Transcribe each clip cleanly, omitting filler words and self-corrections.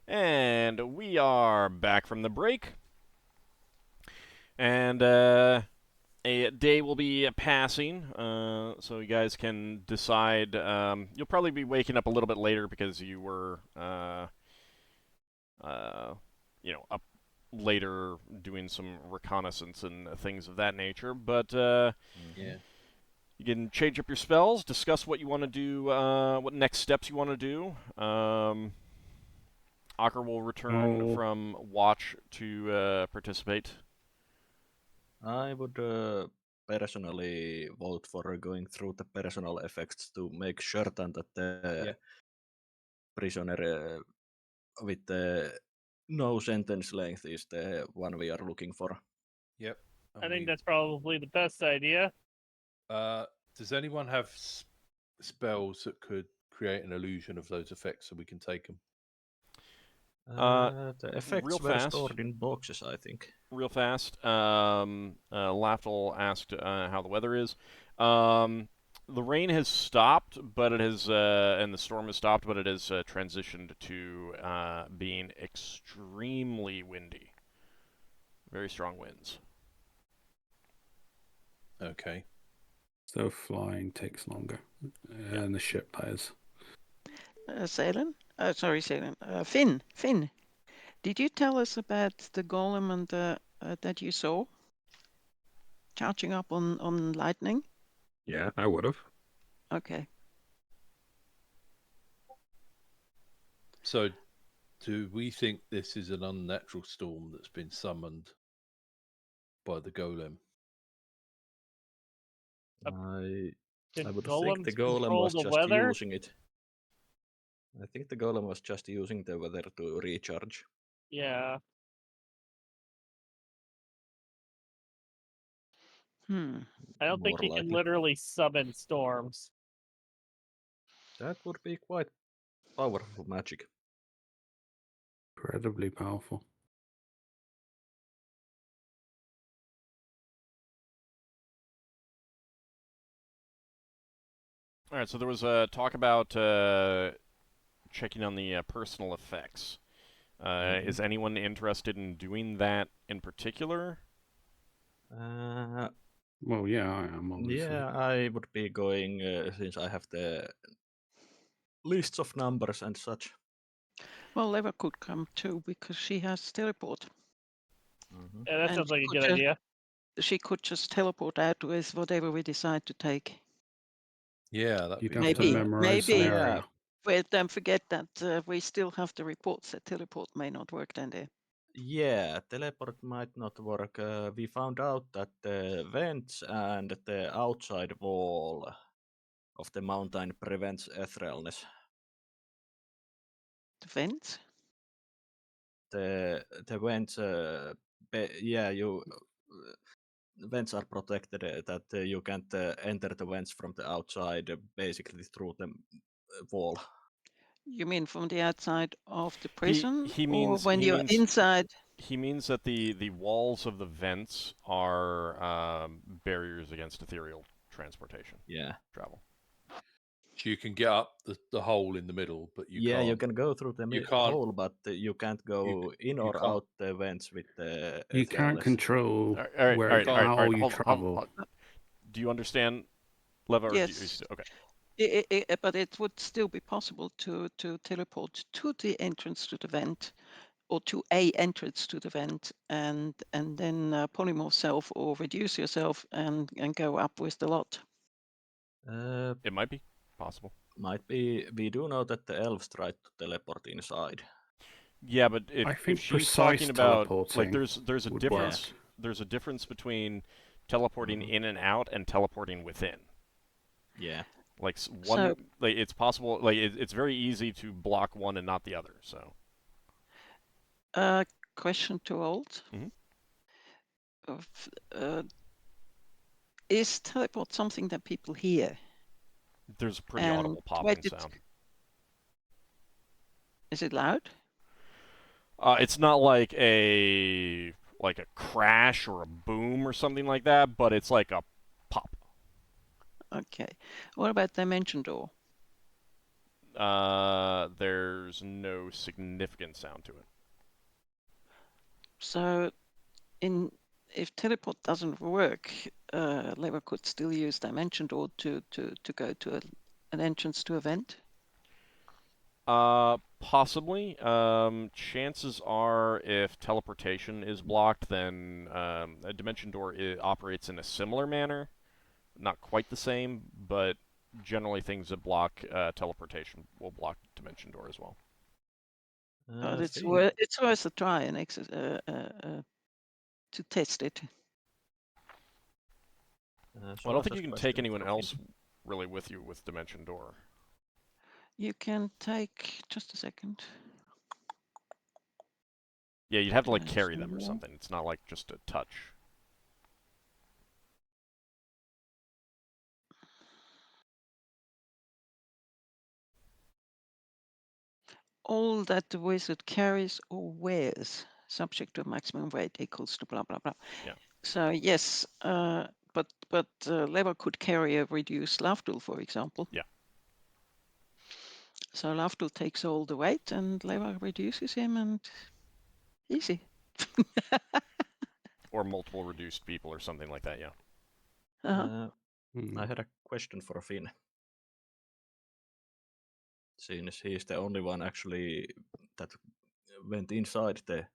And we are back from the break. And a day will be passing, so you guys can decide. You'll probably be waking up a little bit later because you were, up later doing some reconnaissance and things of that nature. But Yeah. you can change up your spells, discuss what you want to do, what next steps you want to do. Ockar will return from watch to participate. I would personally vote for going through the personal effects to make certain that the prisoner with the no sentence length is the one we are looking for. Yep. I think that's probably the best idea. Does anyone have spells that could create an illusion of those effects so we can take them? The effects real were fast. stored in boxes, I think. Real fast. Lafdul asked how the weather is. The rain has stopped, but it has, and the storm has stopped, but it has transitioned to being extremely windy. Very strong winds. Okay. So flying takes longer, and the ship dies. Finn. Finn. Did you tell us about the golem and that you saw charging up on lightning? Yeah, I would have. Okay. So, do we think this is an unnatural storm that's been summoned by the golem? I Did would think golems the golem control was the just weather? using it. I think the golem was just using the weather to recharge. Yeah. I don't think More he can likely. literally summon storms. That would be quite powerful magic. Incredibly powerful. All right, so there was talk about checking on the personal effects. Is anyone interested in doing that in particular? Well, yeah, I am, obviously. Yeah, I would be going since I have the lists of numbers and such. Well, Leva could come too because she has teleport. Yeah, that And sounds like a she good could idea. She could just teleport out with whatever we decide to take. Yeah, that'd You'd be have Maybe, to memorize maybe. scenario. But don't forget that we still have the reports that teleport may not work then there. Yeah, teleport might not work. We found out that the vents and the outside wall of the mountain prevents etherealness. The vents? The vents, vents are protected. That you can't enter the vents from the outside, basically through the wall. You mean from the outside of the prison, he or means when he you're means inside? he means that the walls of the vents are barriers against ethereal transportation. Yeah. Travel. So you can get up the hole in the middle, but you can't. You can go through the hole, but you can't go in or out the vents with the. You can't control how you travel. Do you understand, Leva? Yes. Okay. But it would still be possible to teleport to the entrance to the vent, or to a entrance to the vent, and then polymorph self or reduce yourself and go up with the lot. It might be possible. Might be. We do know that the elves tried to teleport inside. Yeah, but if she's talking about like there's a difference. Work. There's a difference between teleporting in and out and teleporting within. Yeah. Like it's possible. Like it's very easy to block one and not the other. So. Question to Old. Mm-hmm. Is teleport something that people hear? There's a pretty audible popping sound. Is it loud? It's not like a crash or a boom or something like that, but it's like a pop. Okay. What about dimension door? there's no significant sound to it. So, if teleport doesn't work, Lever could still use Dimension Door to go to an entrance to a vent. Possibly. Chances are, if teleportation is blocked, then a dimension door operates in a similar manner. Not quite the same, but generally things that block teleportation will block dimension door as well. But it's Finn, worth a try and to test it. Well, I don't Solas think has you can question take anyone for else Finn. really with you with dimension door. You can take just a second. Yeah, you'd have to like Nice. carry them or something. It's not like just a touch. All that the wizard carries or wears, subject to a maximum weight equals to blah blah blah. Yeah. So yes, but Lever could carry a reduced Lafdul, for example. Yeah. So Lafdul takes all the weight, and Lever reduces him, and easy. Or multiple reduced people or something like that, yeah. I had a question for Finn. Since he's the only one actually that went inside the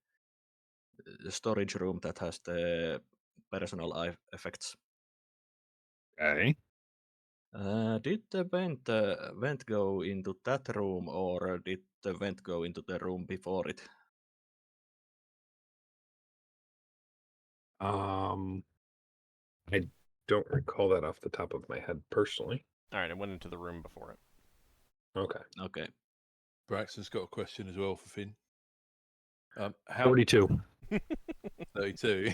storage room that has the personal effects. Okay. Did the vent go into that room, or did the vent go into the room before it? I don't recall that off the top of my head personally. Alright, it went into the room before it. Okay. Okay. Braxon's got a question as well for Finn. How 42. 32.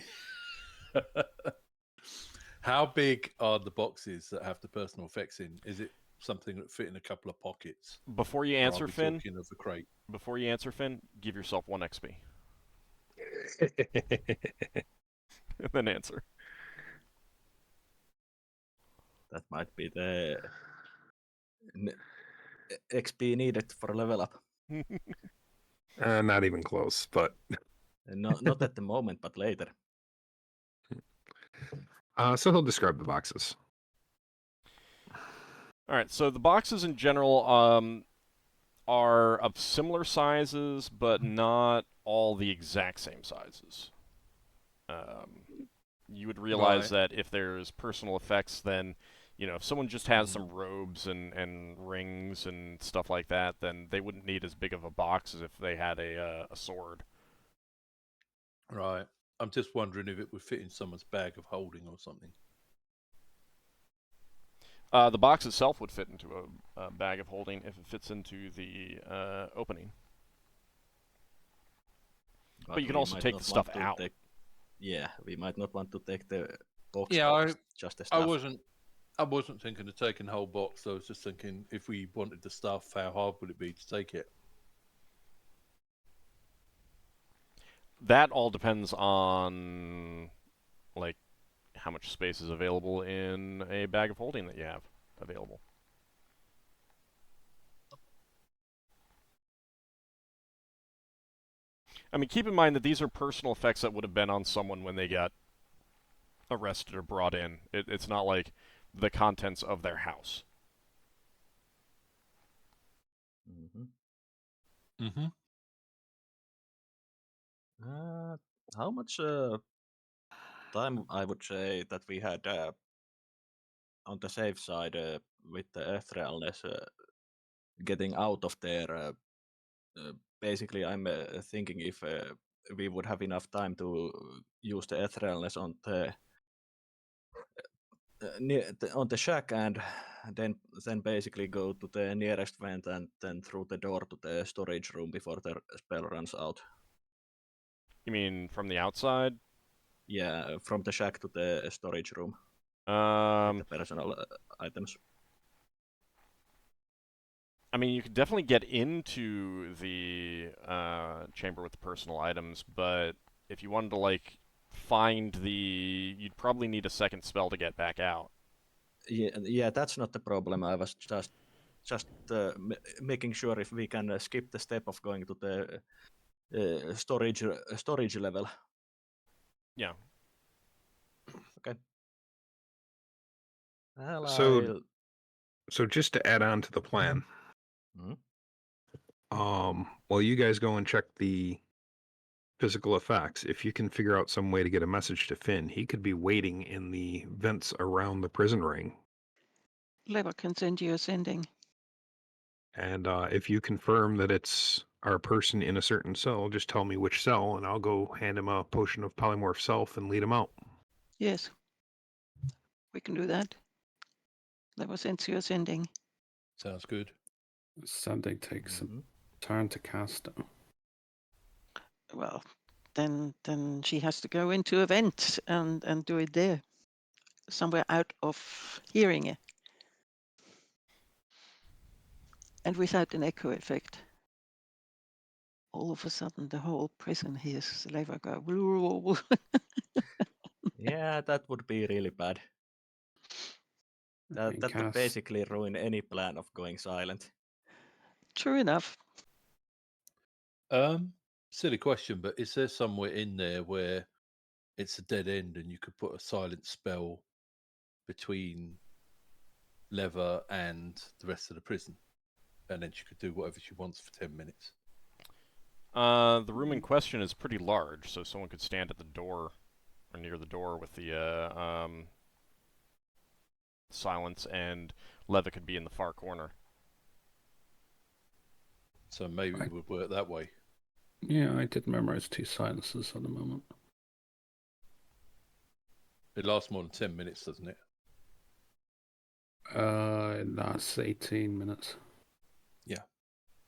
How big are the boxes that have the personal effects in? Is it something that fit in a couple of pockets? Before you Or are answer, we Finn, talking of a crate? before you answer, Finn, give yourself 1 XP. And then answer. That might be the XP needed for a level up. Not even close, but Not at the moment, but later. so he'll describe the boxes. Alright, so the boxes in general are of similar sizes, but not all the exact same sizes. You would realize that if there's personal effects, then, you know, if someone just has some robes and rings and stuff like that, then they wouldn't need as big of a box as if they had a sword. Right. I'm just wondering if it would fit in someone's bag of holding or something. The box itself would fit into a bag of holding if it fits into the opening. But you can we also might take not the stuff want to out. Yeah, we might not want to take the box. Yeah, out, just the stuff. I wasn't thinking of taking the whole box. I was just thinking if we wanted the stuff, how hard would it be to take it? That all depends on, like, how much space is available in a bag of holding that you have available. I mean, keep in mind that these are personal effects that would have been on someone when they got arrested or brought in. It's not like the contents of their house. How much time I would say that we had on the safe side with the etherealness getting out of there? Basically, I'm thinking if we would have enough time to use the etherealness on the on the shack, and then basically go to the nearest vent and then through the door to the storage room before the spell runs out. You mean from the outside? Yeah, from the shack to the storage room. Um, The personal items. I mean, you could definitely get into the chamber with the personal items, but if you wanted to, like, find the... You'd probably need a second spell to get back out. Yeah, that's not the problem. I was just just making sure if we can skip the step of going to the storage level. Yeah. Okay. Well, So just to add on to the plan, Mhm. while you guys go and check the physical effects, if you can figure out some way to get a message to Finn, he could be waiting in the vents around the prison ring. Leva can send you a sending. And if you confirm that it's our person in a certain cell, just tell me which cell, and I'll go hand him a potion of polymorph self and lead him out. Yes, we can do that. Leva sends you a sending. Sounds good. Sending takes Mhm. a turn to cast it. Well, then she has to go into a vent and do it there, somewhere out of hearing it, and without an echo effect. All of a sudden, the whole prison hears Leva go. Yeah, that would be really bad. That would Cast. basically ruin any plan of going silent. True enough. Silly question, but is there somewhere in there where it's a dead end and you could put a silent spell between Leva and the rest of the prison, and then she could do whatever she wants for 10 minutes? The room in question is pretty large, so someone could stand at the door or near the door with the silence, and Leva could be in the far corner. So maybe it would work that way. Yeah, I did memorize 2 silences at the moment. It lasts more than 10 minutes, doesn't it? That's 18 minutes. Yeah.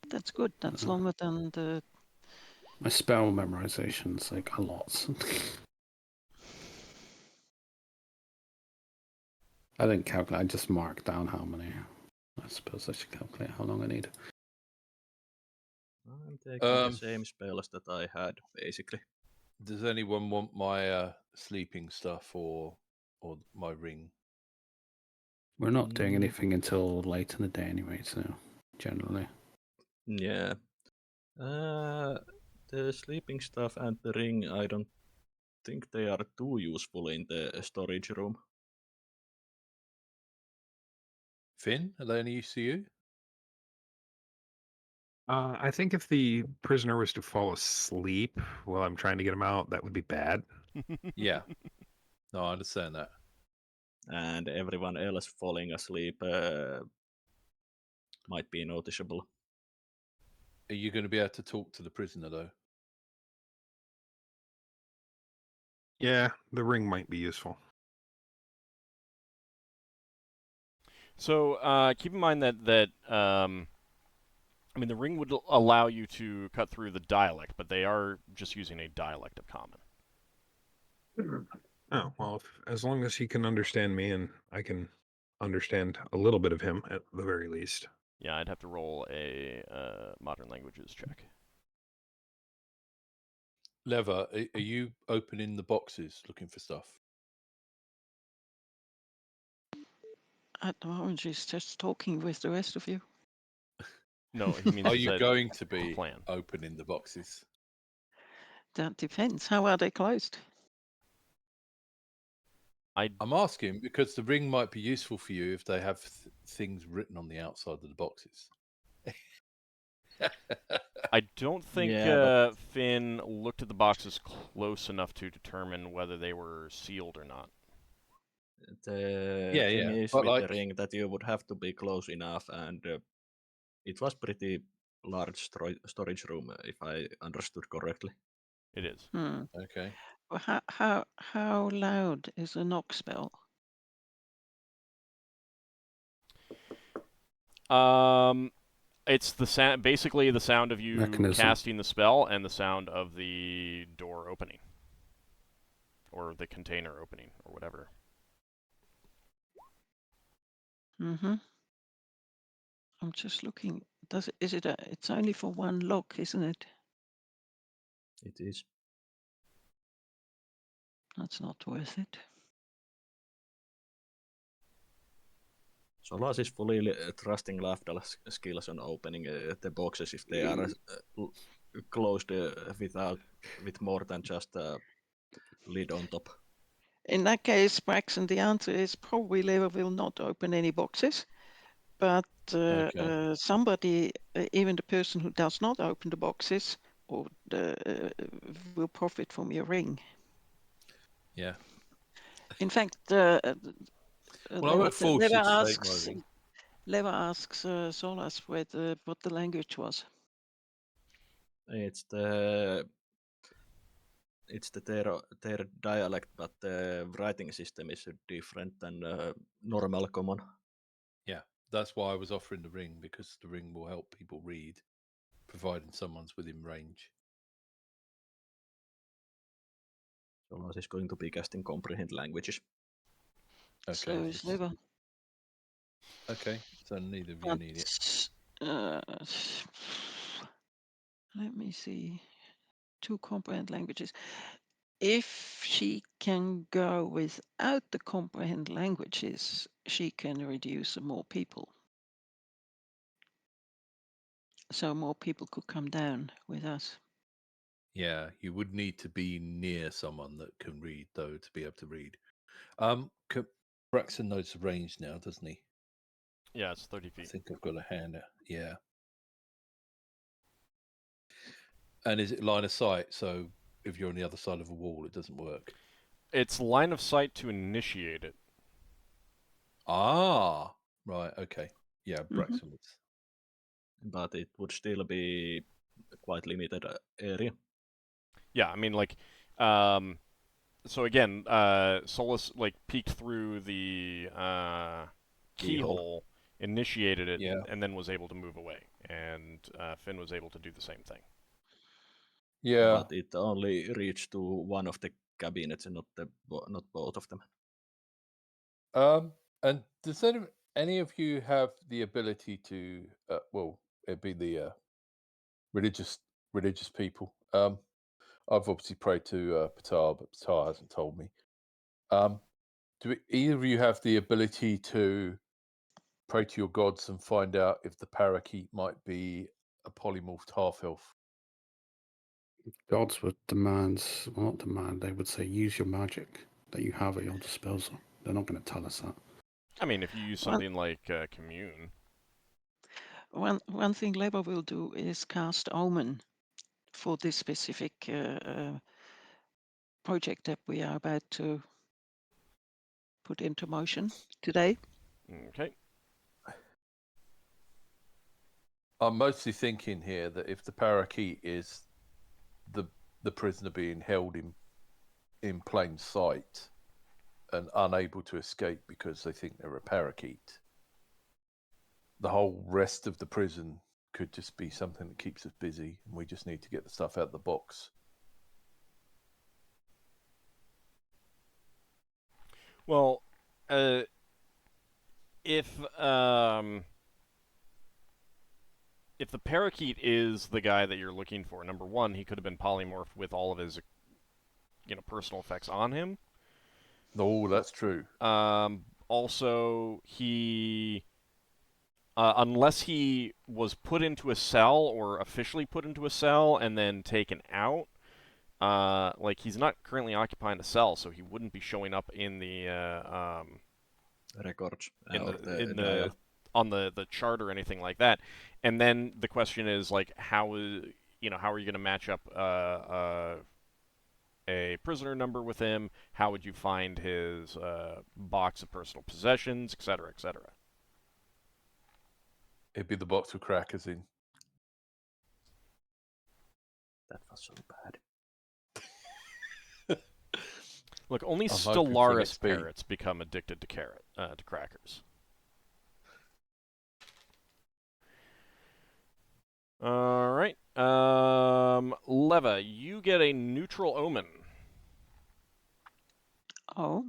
That's good. That's longer than the. My spell memorization's like a lot. I didn't calculate, I just marked down how many. I suppose I should calculate how long I need. I'm taking the same spells that I had, basically. Does anyone want my sleeping stuff or my ring? We're not doing anything until late in the day anyway, so generally. Yeah. The sleeping stuff and the ring, I don't think they are too useful in the storage room. Finn, are they any use to you? I think if the prisoner was to fall asleep while I'm trying to get him out, that would be bad. Yeah. No, I understand that. And everyone else falling asleep might be noticeable. Are you going to be able to talk to the prisoner, though? Yeah, the ring might be useful. So keep in mind that I mean, the ring would allow you to cut through the dialect, but they are just using a dialect of common. Oh, well, as long as he can understand me and I can understand a little bit of him at the very least. Yeah, I'd have to roll a modern languages check. Leva, are you opening the boxes looking for stuff? At the moment, she's just talking with the rest of you. No, he means Are you going to the be plan. opening the boxes? That depends. How are they closed? I'm asking because the ring might be useful for you if they have things written on the outside of the boxes. I don't think Finn looked at the boxes close enough to determine whether they were sealed or not. The thing is but with the ring that you would have to be close enough, and it was pretty large storage room, if I understood correctly. It is. Okay. Well, how loud is a knock spell? It's the sound, basically the sound of you Mechanism. casting the spell and the sound of the door opening, or the container opening, or whatever. Mm-hmm. I'm just looking. It's only for one lock, isn't it? It is. That's not worth it. Solas is fully trusting Lafdul's skills on opening the boxes if they are closed with more than just a lid on top. In that case, Braxon, the answer is probably Leva will not open any boxes, but somebody, even the person who does not open the boxes, or will profit from your ring. Yeah. In fact, Well, I'm at full shit state my ring. Leva asks Solas what the language was. It's their dialect, but the writing system is different than normal common. Yeah, that's why I was offering the ring, because the ring will help people read, providing someone's within range. Solas is going to be casting comprehend languages. Okay. So is Leva. Okay, so neither of you need it. Let me see. 2 comprehend languages. If she can go without the comprehend languages, she can reduce more people. So more people could come down with us. Yeah, you would need to be near someone that can read, though, to be able to read. Braxon knows the range now, doesn't he? Yeah, it's 30 I feet. think I've got a hand out. Yeah. And is it line of sight? So if you're on the other side of a wall, it doesn't work. It's line of sight to initiate it. Ah, right. Okay. Yeah, Braxon would. But it would still be quite limited area. Yeah, I mean, like, so again, Solas like peeked through the keyhole, initiated it, Yeah. and then was able to move away. And Finn was able to do the same thing. Yeah. But it only reached to one of the cabinets and not both of them. And does any of you have the ability to? Well, it'd be the religious people. I've obviously prayed to Ptah, but Ptah hasn't told me. Do either of you have the ability to pray to your gods and find out if the parakeet might be a polymorphed half-elf? Gods would demand, well, not demand, they would say use your magic that you have at your disposal. They're not going to tell us that. I mean, if you use something like Commune. One thing Leva will do is cast Omen for this specific project that we are about to put into motion today. Okay. I'm mostly thinking here that if the parakeet is the prisoner being held in plain sight and unable to escape because they think they're a parakeet, the whole rest of the prison could just be something that keeps us busy, and we just need to get the stuff out of the box. Well, if the parakeet is the guy that you're looking for, number one, he could have been polymorphed with all of his, personal effects on him. Oh, that's true. Also, he, unless he was put into a cell or officially put into a cell and then taken out, like he's not currently occupying a cell, so he wouldn't be showing up in the records on the chart or anything like that. And then the question is like, how are you going to match up a prisoner number with him? How would you find his box of personal possessions, etc., etc.? It'd be the box with crackers in. That was so bad. Look, only I'm hoping for Stellaris XP. parrots become addicted to crackers. All right. Leva, you get a neutral omen. Oh.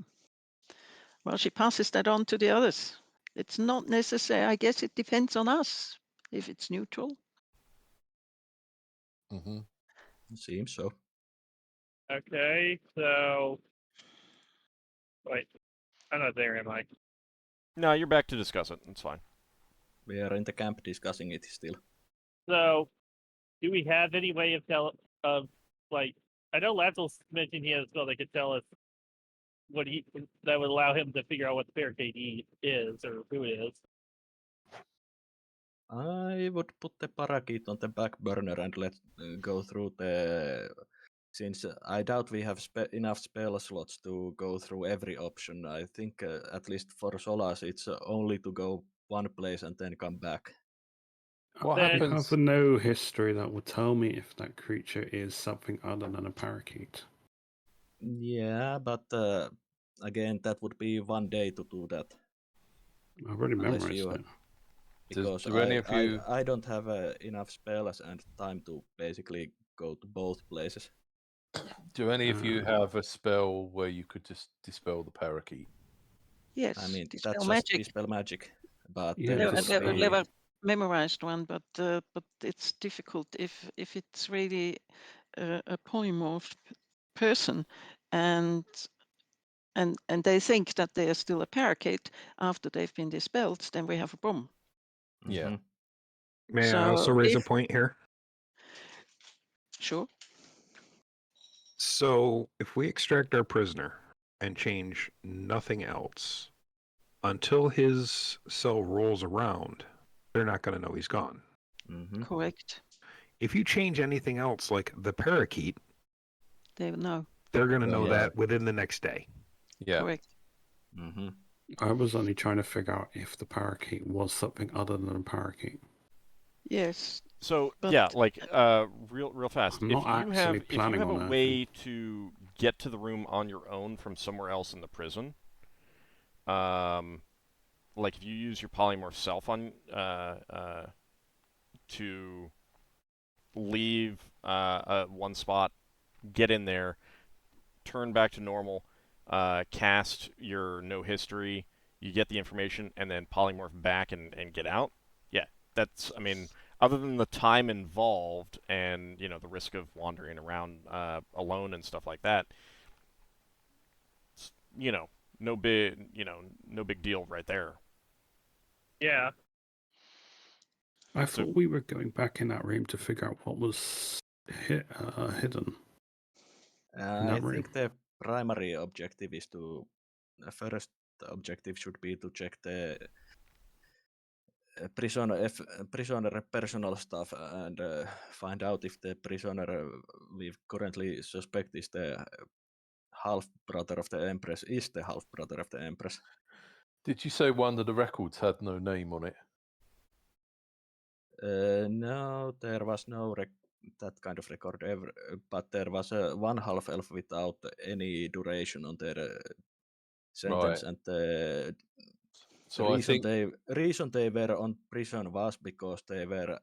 Well, she passes that on to the others. It's not necessary. I guess it depends on us if it's neutral. Mm-hmm. Seems so. Okay, so wait, I'm not there, am I? No, you're back to discuss it. It's fine. We are in the camp discussing it still. So, do we have any way of like? I know Lafdul mentioned he has a spell that could tell us that would allow him to figure out what the barricade is or who it is. I would put the parakeet on the back burner and let go through the. Since I doubt we have enough spell slots to go through every option, I think at least for Solas it's only to go one place and then come back. What Then- I happens? have no history that would tell me if that creature is something other than a parakeet. Yeah, but again, that would be 1 day to do that. I've already Unless memorized you it. Because do any of you- I don't have enough spells and time to basically go to both places. Do any of you Uh, have a spell where you could just dispel the parakeet? Yes, I mean, dispel that's magic. just dispel magic. But Yeah, there No, just would I've be... never memorized one, but it's difficult if it's really a polymorphed person, and they think that they are still a parakeet after they've been dispelled, then we have a problem. Yeah. Mhm. May I also So raise a if- point here? Sure. So, if we extract our prisoner and change nothing else, until his cell rolls around, they're not going to know he's gone. Mhm. Correct. If you change anything else, like the parakeet, They know. they're going to They'll know know. that within the next day. Yeah. Correct. Mhm. I was only trying to figure out if the parakeet was something other than a parakeet. Yes. So But- yeah, like real fast. I'm If not you actually have planning a on way to get to the room on your own from somewhere else in the prison, like if you use your polymorph self on to leave one spot, get in there, turn back to normal, cast your no history, you get the information, and then polymorph back and get out. Yeah, that's, I mean, other than the time involved and, you know, the risk of wandering around alone and stuff like that, you know, no big deal right there. Yeah. I So- thought we were going back in that room to figure out what was hidden. I room. think the primary objective is to... first objective should be to check the prisoner personal stuff and find out if the prisoner we currently suspect is the half-brother of the Empress is the half-brother of the Empress. Did you say one of the records had no name on it? No, there was no that kind of record ever, but there was one half-elf without any duration on their sentence, Right. and the So I think reason they were on prison was because they were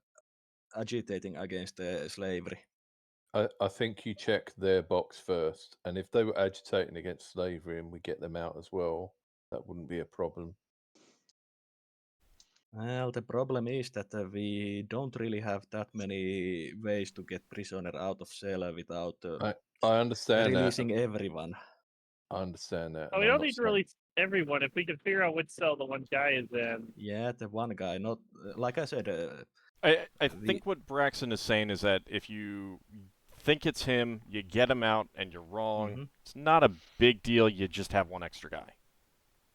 agitating against slavery. I think you check their box first, and if they were agitating against slavery and we get them out as well, that wouldn't be a problem. Well, the problem is that we don't really have that many ways to get prisoner out of cell without I understand releasing that. everyone. I understand that. Oh, we don't need to release everyone if we can figure out which cell the one guy is in. Yeah, the one guy, not like I said. I think what Braxon is saying is that if you think it's him, you get him out, and you're wrong. Mhm. It's not a big deal. You just have one extra guy.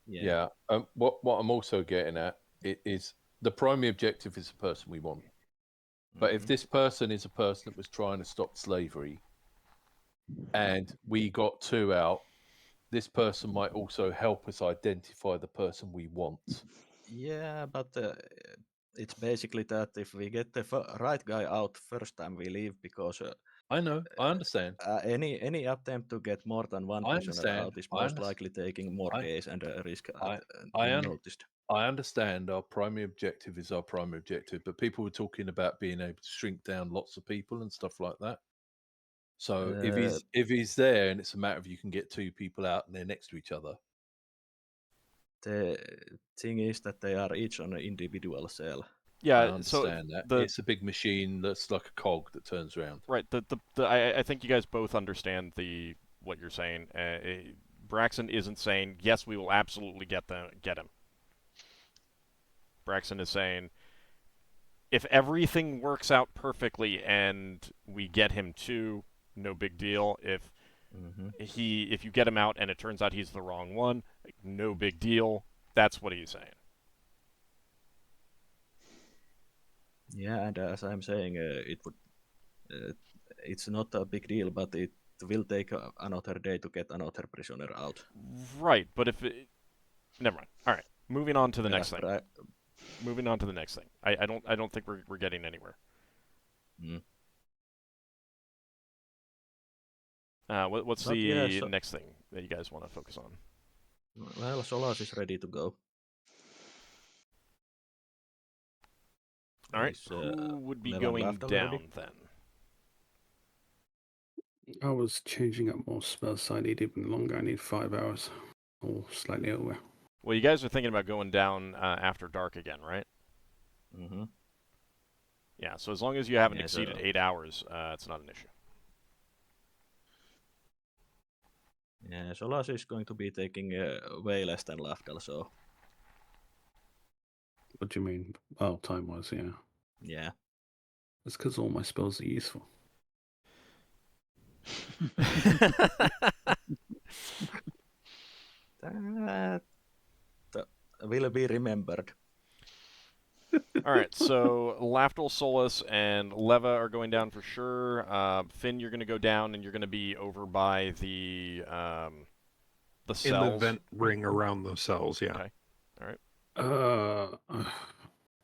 Yeah. What I'm also getting at is the primary objective is the person we want. But if Mhm. this person is a person that was trying to stop slavery, and we got two out, this person might also help us identify the person we want. Yeah, but it's basically that if we get the right guy out first time we leave, because I know, I understand. any attempt to get more than one I prisoner understand, out is I most understand. likely taking more days and risk I being noticed. I understand our primary objective is our primary objective, but people were talking about being able to shrink down lots of people and stuff like that. So if he's there and it's a matter of you can get two people out and they're next to each other. The thing is that they are each on an individual cell. Yeah, I understand that. the It's a big machine that's like a cog that turns around. right. I think you guys both understand what you're saying. Braxton isn't saying yes, we will absolutely get him. Braxon is saying, if everything works out perfectly and we get him to, no big deal. If you get him out and it turns out he's the wrong one, no big deal. That's what he's saying. Yeah, and as I'm saying, it's not a big deal, but it will take another day to get another prisoner out. Right, but if it... Never mind. All right, moving on to the Yeah, next thing. Moving on to the next thing. I don't think we're getting anywhere. What's the next thing that you guys want to focus on? Well, Solas is ready to go. All right, who would be Levan going Lafdul down ready? then? I was changing up more spells, so I need even longer. I need 5 hours, or slightly over. Well, you guys are thinking about going down after dark again, right? Mm-hmm. Yeah, so as long as you haven't Yeah, exceeded so- 8 hours, it's not an issue. Yeah, Solas is going to be taking way less than Lafdul, so What do you mean? Oh, time-wise, yeah. yeah. It's because all my spells are useful. That will be remembered. All right, so Lafdul, Solas, and Leva are going down for sure. Finn, you're going to go down, and you're going to be over by the cells. In the vent ring around the cells, yeah. Okay. All right.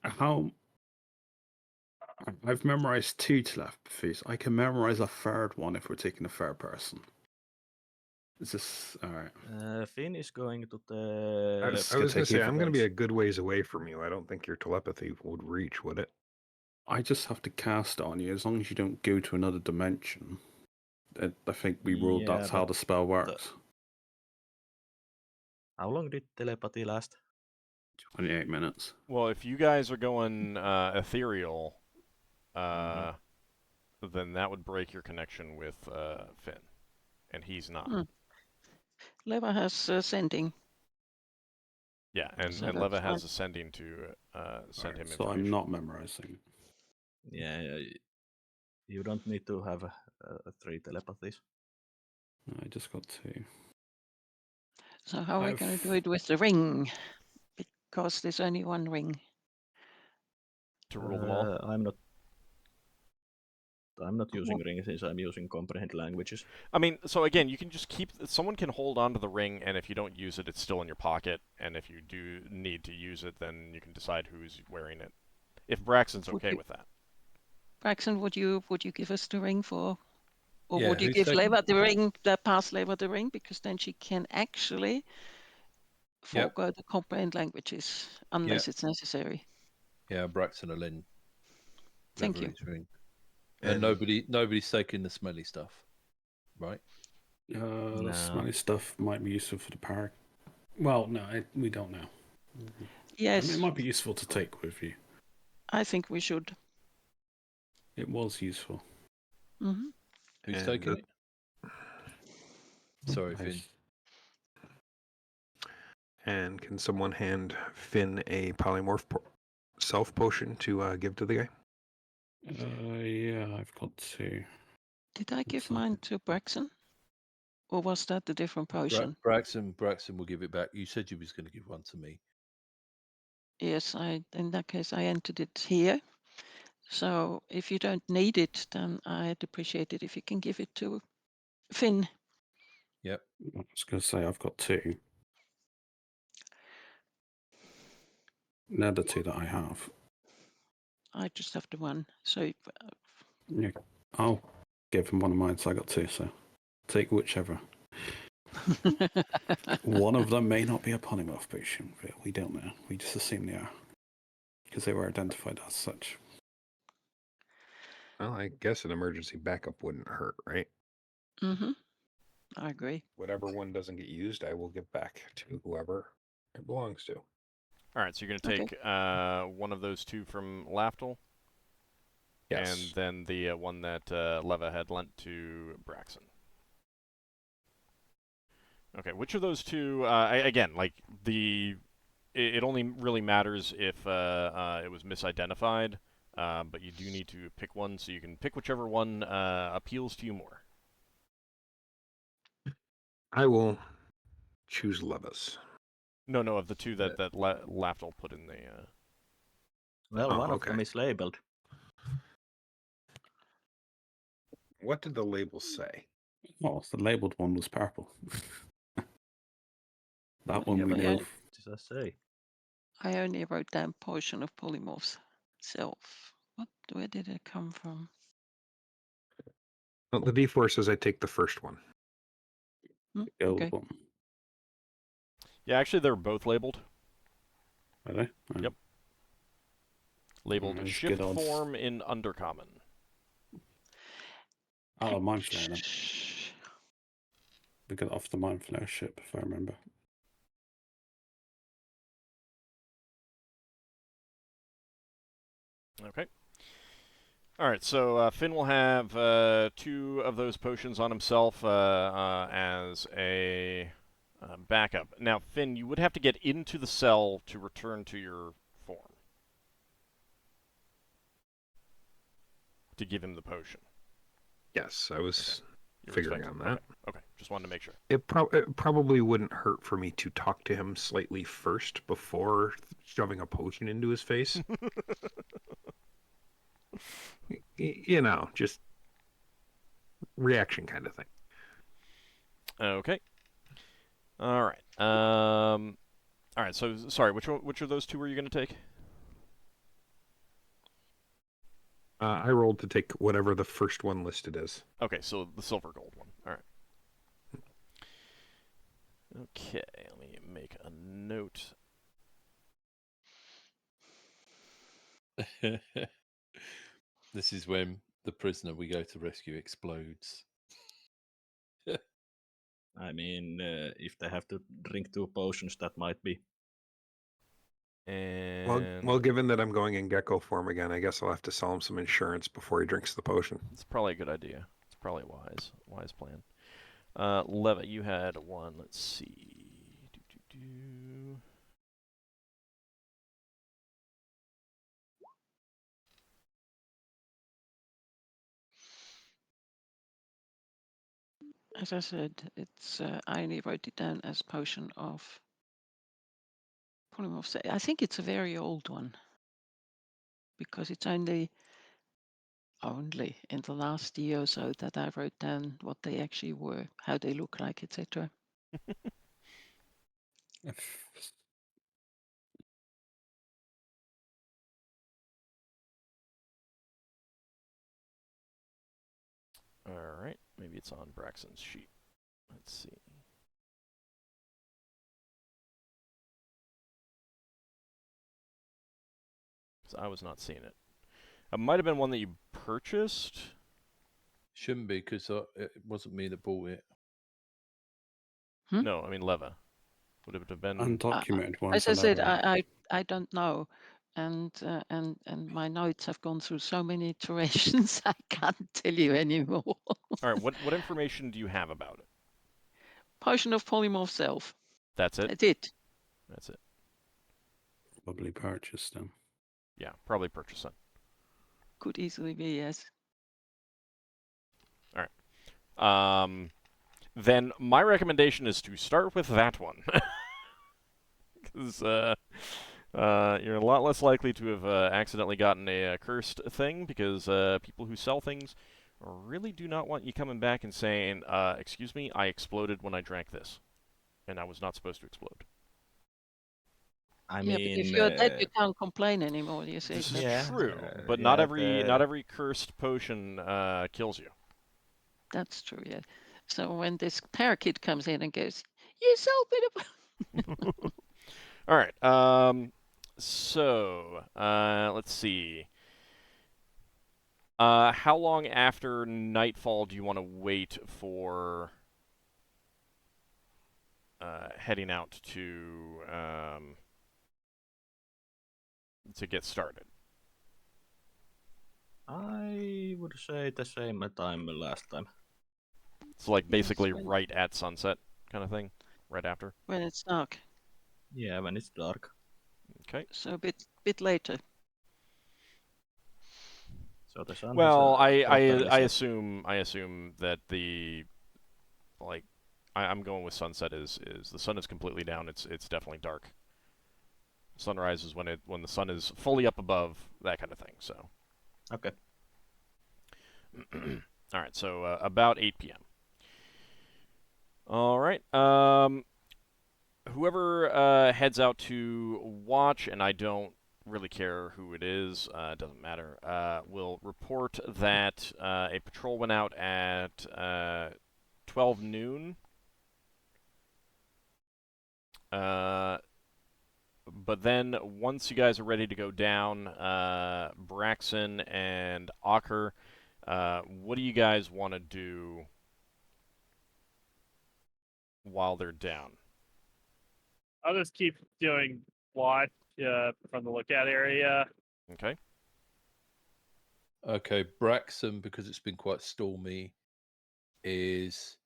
How... I've memorized 2 telepathies. I can memorize a third one if we're taking a third person. Is this... Alright. Finn is going to I the... was going to say, I'm going to be a good ways away from you. I don't think your telepathy would reach, would it? I just have to cast it on you, as long as you don't go to another dimension. I think we ruled Yeah, that's how but the spell works. How long did telepathy last? 28 minutes. Well, if you guys are going ethereal, then that would break your connection with Finn, and he's not. Leva has sending. Yeah, and So Leva that's has fine. ascending to send him So information. I'm not memorizing. Yeah, you don't need to have 3 telepathies. I just got 2. So how are we going to do it with the ring? Because there's only one ring. To rule them all? I'm not using ring since I'm using comprehend languages. I mean, so again, you can just keep... Someone can hold on to the ring, and if you don't use it, it's still in your pocket. And if you do need to use it, then you can decide who's wearing it. If Braxton's okay with that. Braxon, would you give us the ring for... Or Yeah, would you who's give taking- Leva the ring, pass Leva the ring? Because then she can actually forego the comprehend languages, unless it's necessary. Yeah, Braxon will in. Thank you. Levery's ring. And Nobody's taking the smelly stuff, right? The smelly stuff might be useful for the park. Well, no, we don't know. Yes. I mean, it might be useful to take with you. I think we should. It was useful. Mm-hmm. Who's And taking it? Sorry, Finn. And can someone hand Finn a polymorph self potion to give to the guy? Yeah, I've got 2. Did I give mine to Braxon? Or was that a different potion? Braxon will give it back. You said you was going to give one to me. Yes, in that case, I entered it here. So if you don't need it, then I'd appreciate it if you can give it to Finn. Yep. I was going to say I've got 2. They're the 2 that I have. I just have the one. So Yeah, I'll give him one of mine, so I got 2, so take whichever. One of them may not be a polymorph potion, but we don't know. We just assume they are. Because they were identified as such. Well, I guess an emergency backup wouldn't hurt, right? Mm-hmm. I agree. Whatever one doesn't get used, I will give back to whoever it belongs to. All right, so you're going to take one of those 2 from Lafdul? Yes. And then the one that Leva had lent to Braxon. Okay, which of those 2? Again, like it only really matters if it was misidentified, but you do need to pick one, so you can pick whichever one appeals to you more. I will choose Levis. No, of the two that Lafdul put in the. Well, Oh, one okay. of them is labeled. What did the label say? Oh, the labelled one was purple. That one Yeah, we but know. what does that say? I only wrote down potion of polymorphs self. Where did it come from? Well, the D4 says I take the first one. The gold Okay. one. Yeah, actually, they're both labeled. Are they? Oh. Yep. Labeled That's shift good odds. form in Undercommon. Oh, Mind Flayer then. We got off the Mind Flayer ship, if I remember. Okay. All right, so Finn will have 2 of those potions on himself as a backup. Now, Finn, you would have to get into the cell to return to your form to give him the potion. Yes, I was You're figuring expecting- on that. Okay, just wanted to make sure. It probably wouldn't hurt for me to talk to him slightly first before shoving a potion into his face. You know, just reaction kind of thing. Okay. All right. All right. So, sorry. Which of those 2 were you going to take? I rolled to take whatever the first one listed is. Okay, so the silver gold one. All right. Okay, let me make a note. This is when the prisoner we go to rescue explodes. I mean, if they have to drink 2 potions, that might be. And Well, given that I'm going in gecko form again, I guess I'll have to sell him some insurance before he drinks the potion. it's probably a good idea. It's probably a wise plan. Leva, you had 1. Let's see. As I said, it's I only wrote it down as potion of polymorphs. I think it's a very old one because it's only in the last year or so that I wrote down what they actually were, how they look like, etc. All right, maybe it's on Braxon's sheet. Let's see. I was not seeing it. It might have been one that you purchased. Shouldn't be, because it wasn't me that bought it. No, I mean Leva. Would it have been? Undocumented ones. As I said, I don't know, and my notes have gone through so many iterations, I can't tell you anymore. All right, what information do you have about it? Potion of polymorph self. That's it? That's it. That's it. Probably purchased them. Yeah, probably purchase it. Could easily be, yes. All right. Then my recommendation is to start with that one. Because you're a lot less likely to have accidentally gotten a cursed thing, because people who sell things really do not want you coming back and saying, excuse me, I exploded when I drank this, and I was not supposed to explode. I Yeah, mean, but if you're dead, you can't complain anymore. You see, This is Yeah, true, but yeah, not every cursed potion kills you. that's true. Yeah. So when this parakeet comes in and goes, "You sold me the..." All right. So let's see. How long after nightfall do you want to wait for heading out to get started? I would say the same time last time. It's like basically when- right at sunset kind of thing, right after. When it's dark. Yeah, when it's dark. Okay. So a bit later. So the sun Well, has properly I set. assume that I'm going with sunset is the sun is completely down. It's definitely dark. Sunrise is when the sun is fully up above, that kind of thing. So. Okay. All right. So about 8 p.m. All right. Whoever heads out to watch, and I don't really care who it is, it doesn't matter, will report that a patrol went out at 12 noon. But then, once you guys are ready to go down, Braxon and Ockar, what do you guys want to do while they're down? I'll just keep doing watch from the lookout area. Okay. Okay, Braxon, because it's been quite stormy, is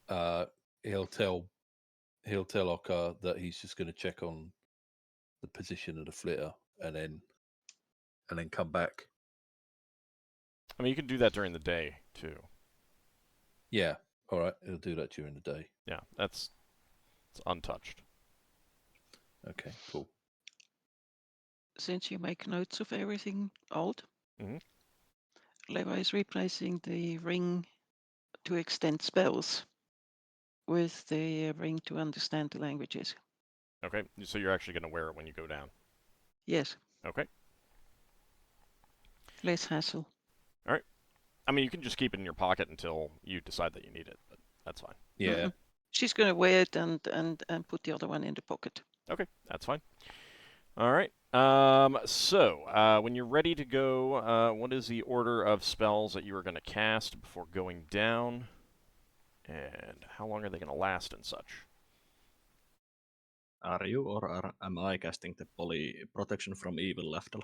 he'll tell Ockar that he's just going to check on the position of the flitter and then come back. I mean, you can do that during the day too. Yeah, all right, he'll do that during the day. Yeah, it's untouched. Okay, cool. Since you make notes of everything, Old, Mhm. Levi is replacing the ring to extend spells with the ring to understand the languages. Okay, so you're actually going to wear it when you go down. Yes, Okay. less hassle. I mean, you can just keep it in your pocket until you decide that you need it, but that's fine. Yeah. She's going to wear it and put the other one in the pocket. Okay, that's fine. All right. So when you're ready to go, what is the order of spells that you are going to cast before going down, and how long are they going to last and such? Are you or am I casting the protection from evil, Lafdul?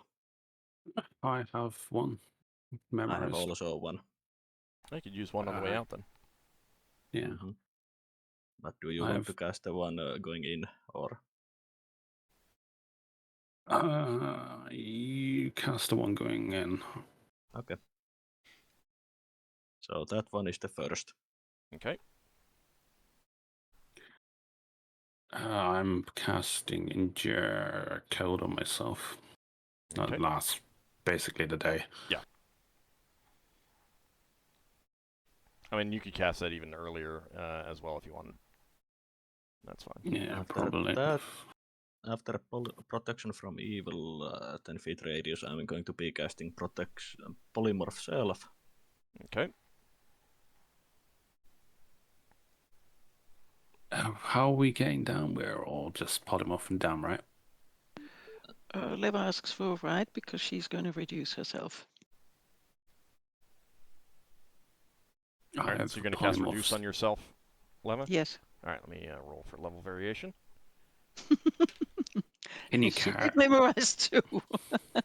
I have one I memorized. have also one. I could use one on the way out then. Yeah. Mhm. But do you I want to have- cast the one going in, or You cast the one going in. okay? So that one is the first. Okay. I'm casting Endure Code on myself. That Okay. lasts basically the day. I mean, you could cast that even earlier as well if you wanted. That's fine. Yeah, After probably. that, after protection from evil 10 feet radius, I'm going to be casting polymorph self. Okay. How are we getting down? We're all just polymorphing down, right? Leva asks for a ride because she's going to reduce herself. All right, so you're going to cast Reduce on yourself, Leva? Yes. All right, let me roll for level variation. Can you She carry? did memorize too.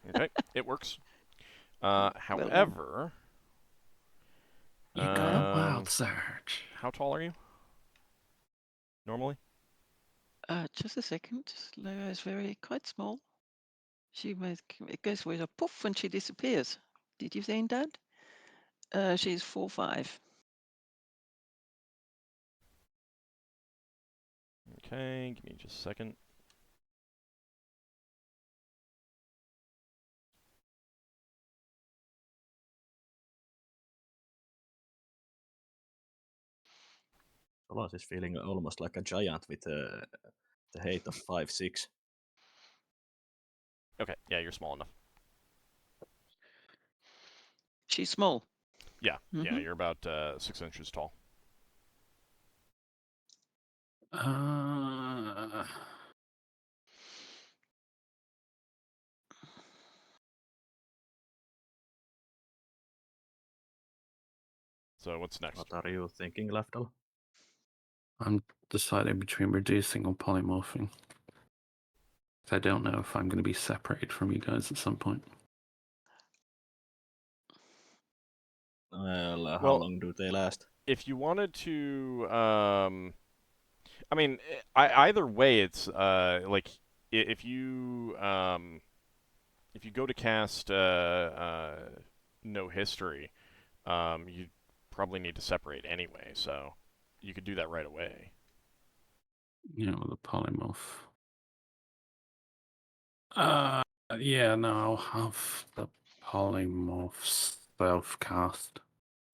Okay, it works. Well However, You got a wild surge. how tall are you? Normally? Just a second. Leva is quite small. It goes with a poof when she disappears. Did you say that? She's 4'5". Okay, give me just a second. Solas is feeling almost like a giant with the height of 5'6". Okay, yeah, you're small enough. She's small. Yeah, yeah, Mhm. you're about 6 inches tall. So what's next? What are you thinking, Lafdul? I'm deciding between reducing or polymorphing. I don't know if I'm going to be separated from you guys at some point. Well, how Well, long do they last? if you wanted to, I mean, either way, it's like if you go to cast no history, you probably need to separate anyway. So you could do that right away. You know, the polymorph. Yeah, no, I'll have the polymorph self-cast.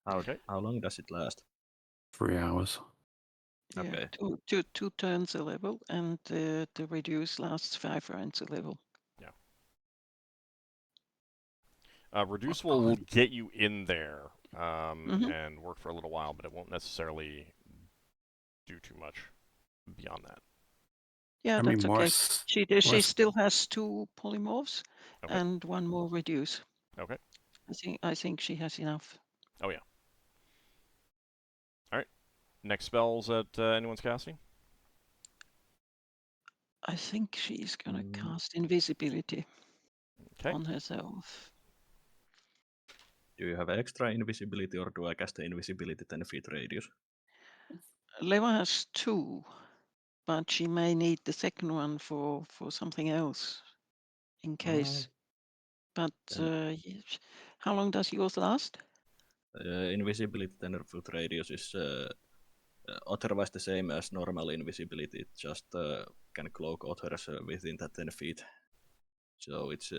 Okay. How long does it last? 3 hours. Yeah, Okay. two turns a level, and the reduce lasts 5 rounds a level. Reduce will get you in there Mhm. and work for a little while, but it won't necessarily do too much beyond that. Yeah, I mean, that's okay. worse. She still has 2 polymorphs Okay. and 1 more reduce. Okay. I think she has enough. Oh yeah. All right. Next spells that anyone's casting. I think she's gonna Mm. cast invisibility Okay. on herself. Do you have extra invisibility, or do I cast the invisibility 10 feet radius? Leva has 2, but she may need the second one for something else, in case. But how long does yours last? Invisibility 10 foot radius is otherwise the same as normal invisibility. It just can cloak others within that 10 feet. So it's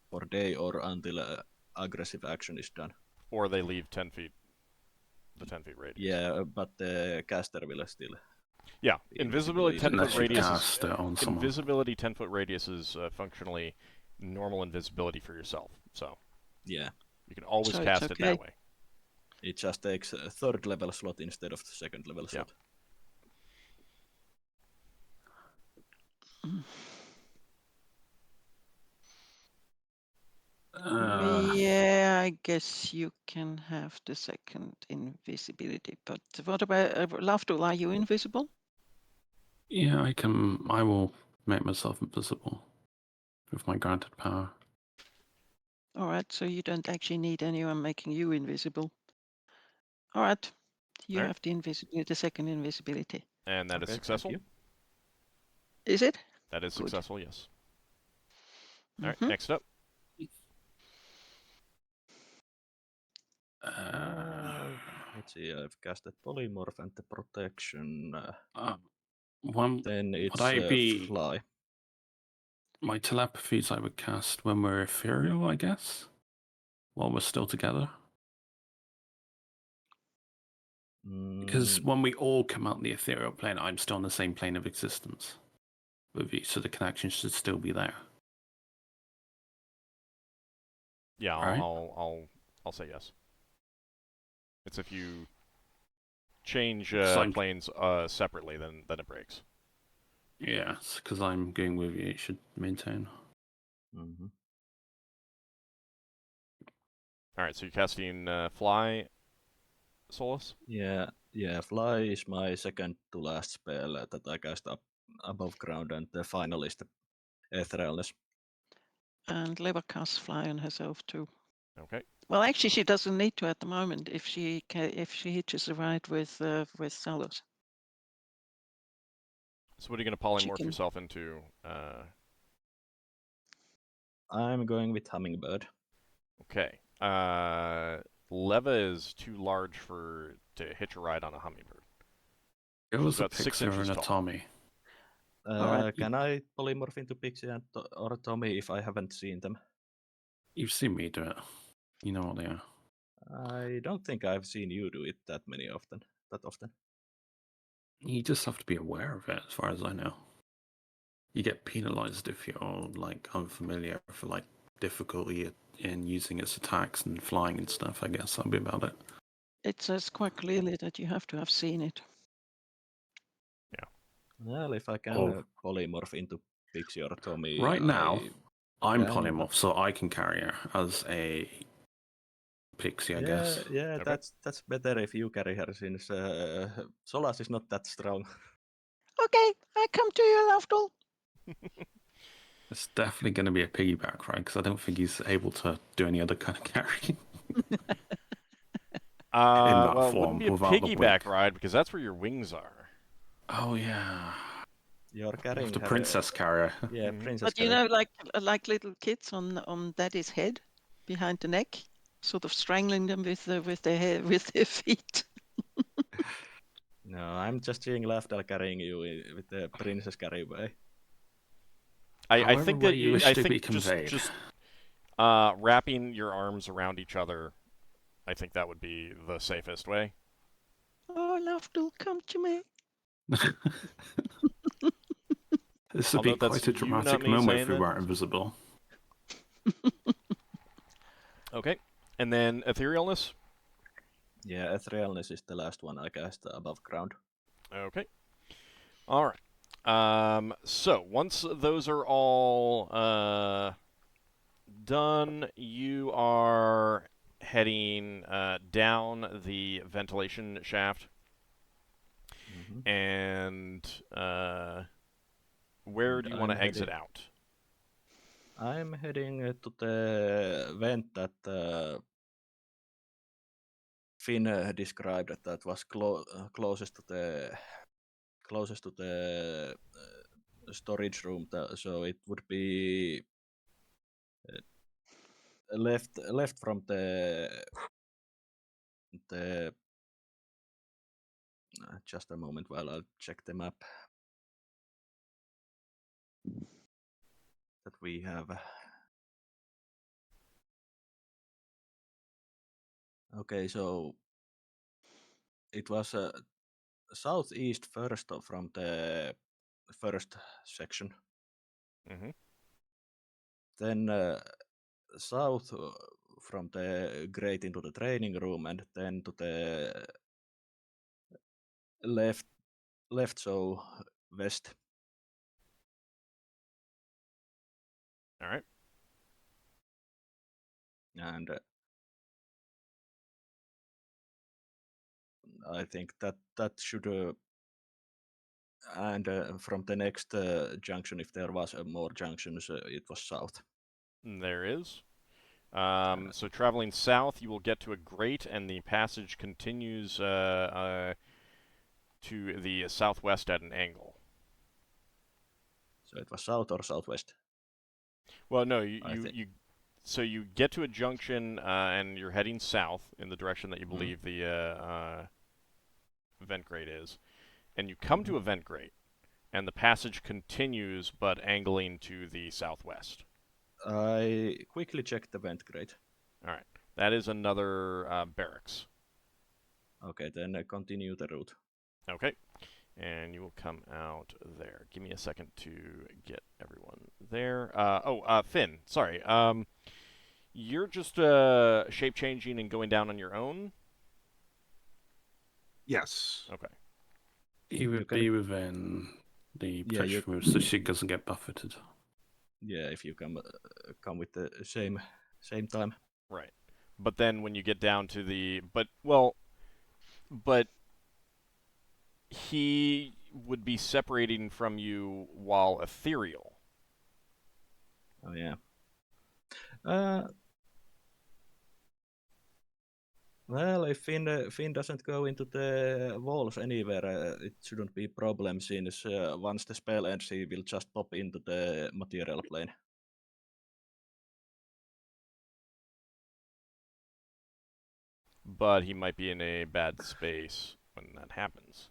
for day or until aggressive action is done. Or they leave 10 feet. The 10 feet radius. Yeah, but the caster will still. Yeah, invisibility 10 foot Unless you radius. cast it on someone. Invisibility 10 foot radius is functionally normal invisibility for yourself. So Yeah, you can always So it's cast it that okay. way. it just takes a third level slot instead of the second level slot. Yeah, I guess you can have the second invisibility. But what about Lafdul? Are you invisible? Yeah, I will make myself invisible with my granted power. All right, so you don't actually need anyone making you invisible. All right, you All right. have the invisibility, the second invisibility. And that is Okay, successful. thank Is it? That is Good. successful, yes. All right, Mhm. next up. Let's see, I've casted polymorph and the protection. Would Then it's I be fly. my telepathies I would cast when we're ethereal, I guess? While we're still together? Because when we all come out in the ethereal plane, I'm still on the same plane of existence with you, so the connection should still be there. Yeah, Right. I'll say yes. It's if you change So planes separately, then it breaks. Yeah, because I'm going with you, it should maintain. Mm-hmm. All right, so you're casting fly, Solas. Yeah, fly is my second to last spell that I cast up above ground, and the final is the etherealness. And Leva casts fly on herself too. Okay. Well, actually, she doesn't need to at the moment if she hitches the ride with Solas. So what are you going to polymorph can- yourself into? I'm going with hummingbird. Okay. Leva is too large to hitch a ride on a hummingbird. It was a about 6 pixie or inches an tall. Tommy. Alright. Can I polymorph into Pixie or Tommy if I haven't seen them? You've seen me do it. You know what they are. I don't think I've seen you do it that often. You just have to be aware of it, as far as I know. You get penalized if you're like unfamiliar for like difficulty in using its attacks and flying and stuff. I guess that'll be about it. It says quite clearly that you have to have seen it. Well, if I can polymorph into Pixie or Tommy, Right now, I'm can, polymorph, so I can carry her as a pixie, I guess. Yeah, Okay. that's better if you carry her, since Solas is not that strong. Okay, I come to you, Lafdul. It's definitely going to be a piggyback, right? Because I don't think he's able to do any other kind of carry. In that well, it form, wouldn't be a without the piggyback wing. ride because that's where your wings are. Oh yeah. You're You carrying have the her, princess carrier. Yeah, Mhm. princess But you carrier. know, like little kids on daddy's head, behind the neck, sort of strangling them with their hair, with their feet. No, I'm just seeing Lafdul carrying you with the princess carry way. I However think way that you wish I to be think conveyed. just wrapping your arms around each other. I think that would be the safest way. Oh, Lafdul, come to me. This I'll would be note that's quite a you, not dramatic me, moment saying if we that. weren't invisible. Okay, and then etherealness. Yeah, etherealness is the last one I cast above ground. Okay. All right. So once those are all done, you are heading down the ventilation shaft, Mm-hmm. and where And do you want I'm to exit heading- out? I'm heading to the vent that Finn described that was closest to the storage room. So it would be left from the. Just a moment while I'll check the map that we have. Okay, so it was southeast first from the first section, Mm-hmm. then south from the grate into the training room, and then to the left, so west. All right. And I think that should and from the next junction, if there was more junctions, it was south. There is. So traveling south, you will get to a grate, and the passage continues to the southwest at an angle. So it was south or southwest. Well, no, I think. so you get to a junction, and you're heading south in the direction that you believe the vent grate is, and you come to a vent grate, and the passage continues, but angling to the southwest. I quickly checked the vent grate. All right, that is another barracks. Okay, then continue the route. Okay, and you will come out there. Give me a second to get everyone there. Finn, sorry. You're just shape changing and going down on your own. Yes. Okay. He would can- be within the Yeah, protection move so she doesn't get buffeted. Yeah, if you come with the same time. Right. But then when you get down to the but he would be separating from you while ethereal. Oh yeah. Well, if Finn doesn't go into the walls anywhere, it shouldn't be a problem since once the spell ends, he will just pop into the material plane. But he might be in a bad space when that happens.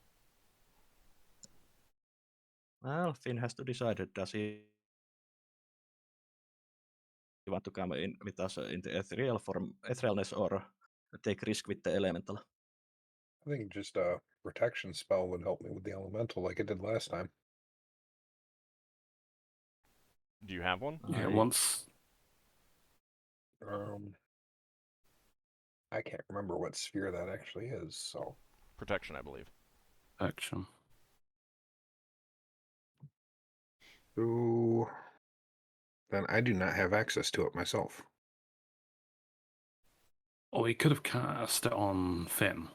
Well, Finn has to decide, does he want to come in with us in the etherealness or take risk with the elemental? I think just a protection spell would help me with the elemental like it did last time. Do you have one? Yeah, I- once I can't remember what sphere that actually is, so Protection, I believe. action. so then I do not have access to it myself. Or we could have cast it on Finn,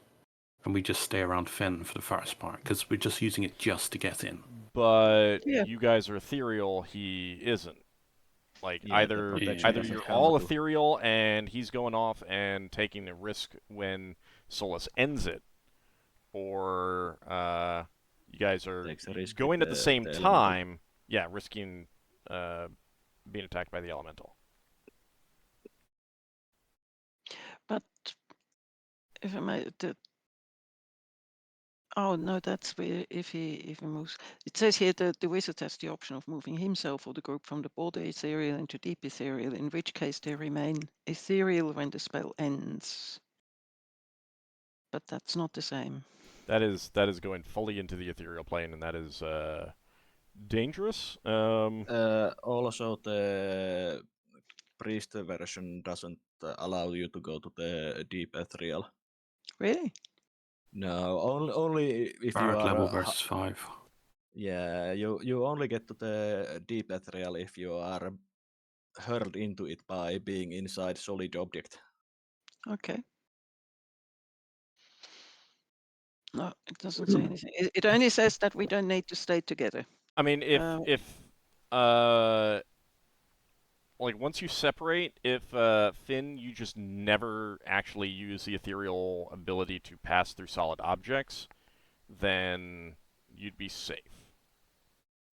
and we just stay around Finn for the first part, because we're just using it just to get in. But Yeah. you guys are ethereal, he isn't. Like Yeah, the either protection either doesn't you're come all to- ethereal and he's going off and taking a risk when Solas ends it, or You guys are Takes a risk going with at the same the elemental. time. Yeah, risking being attacked by the elemental. But if I may, oh no, that's where if he moves. It says here that the wizard has the option of moving himself or the group from the border ethereal into deep ethereal, in which case they remain ethereal when the spell ends. But that's not the same. That is going fully into the ethereal plane, and that is dangerous. Also, the priest version doesn't allow you to go to the deep ethereal. Really? No, only if you Barrack are level versus 5. yeah, you only get to the deep ethereal if you are hurled into it by being inside solid object. Okay. No, it doesn't say anything. It only says that we don't need to stay together. I mean, if like once you separate, if Finn, you just never actually use the ethereal ability to pass through solid objects, then you'd be safe.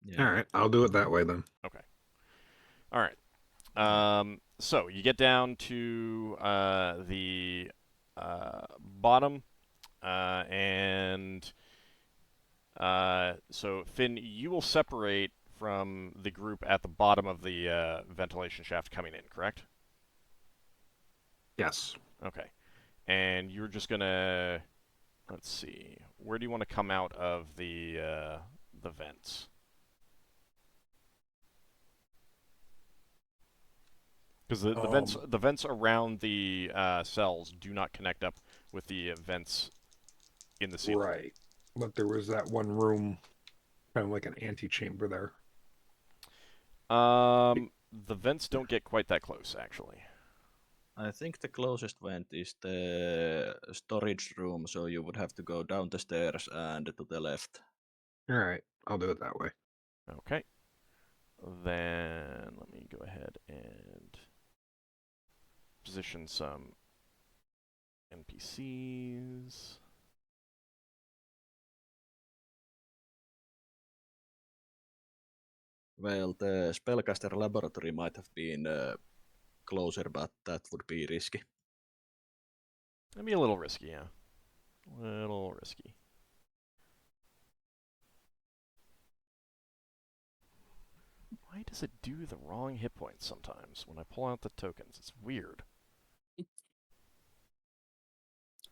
Yeah. All right, I'll do it that way then. Okay. All right. So you get down to the bottom, and so Finn, you will separate from the group at the bottom of the ventilation shaft coming in, correct? Yes. Okay. And you're just gonna, let's see, where do you want to come out of the vents? Because the vents around the cells do not connect up with the vents in the ceiling. Right. But there was that one room, kind of like an antechamber there. The vents don't get quite that close, actually. I think the closest vent is the storage room, so you would have to go down the stairs and to the left. All right, I'll do it that way. Okay. Then let me go ahead and position some NPCs. Well, the spellcaster laboratory might have been closer, but that would be risky. That'd be a little risky, yeah. A little risky. Why does it do the wrong hit points sometimes when I pull out the tokens? It's weird.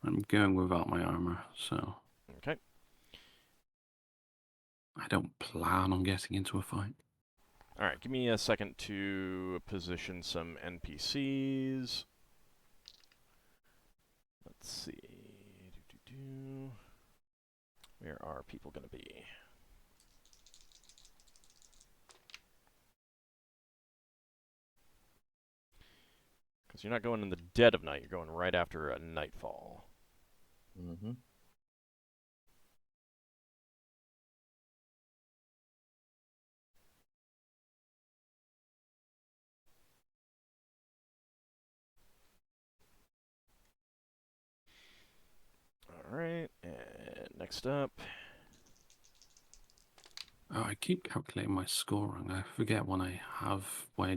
I'm going without my armor, so Okay. I don't plan on getting into a fight. Alright, give me a second to position some NPCs. Let's see. Where are people going to be? Because you're not going in the dead of night, you're going right after a nightfall. Mm-hmm. Alright, and next up. Oh, I keep calculating my score wrong. I forget when I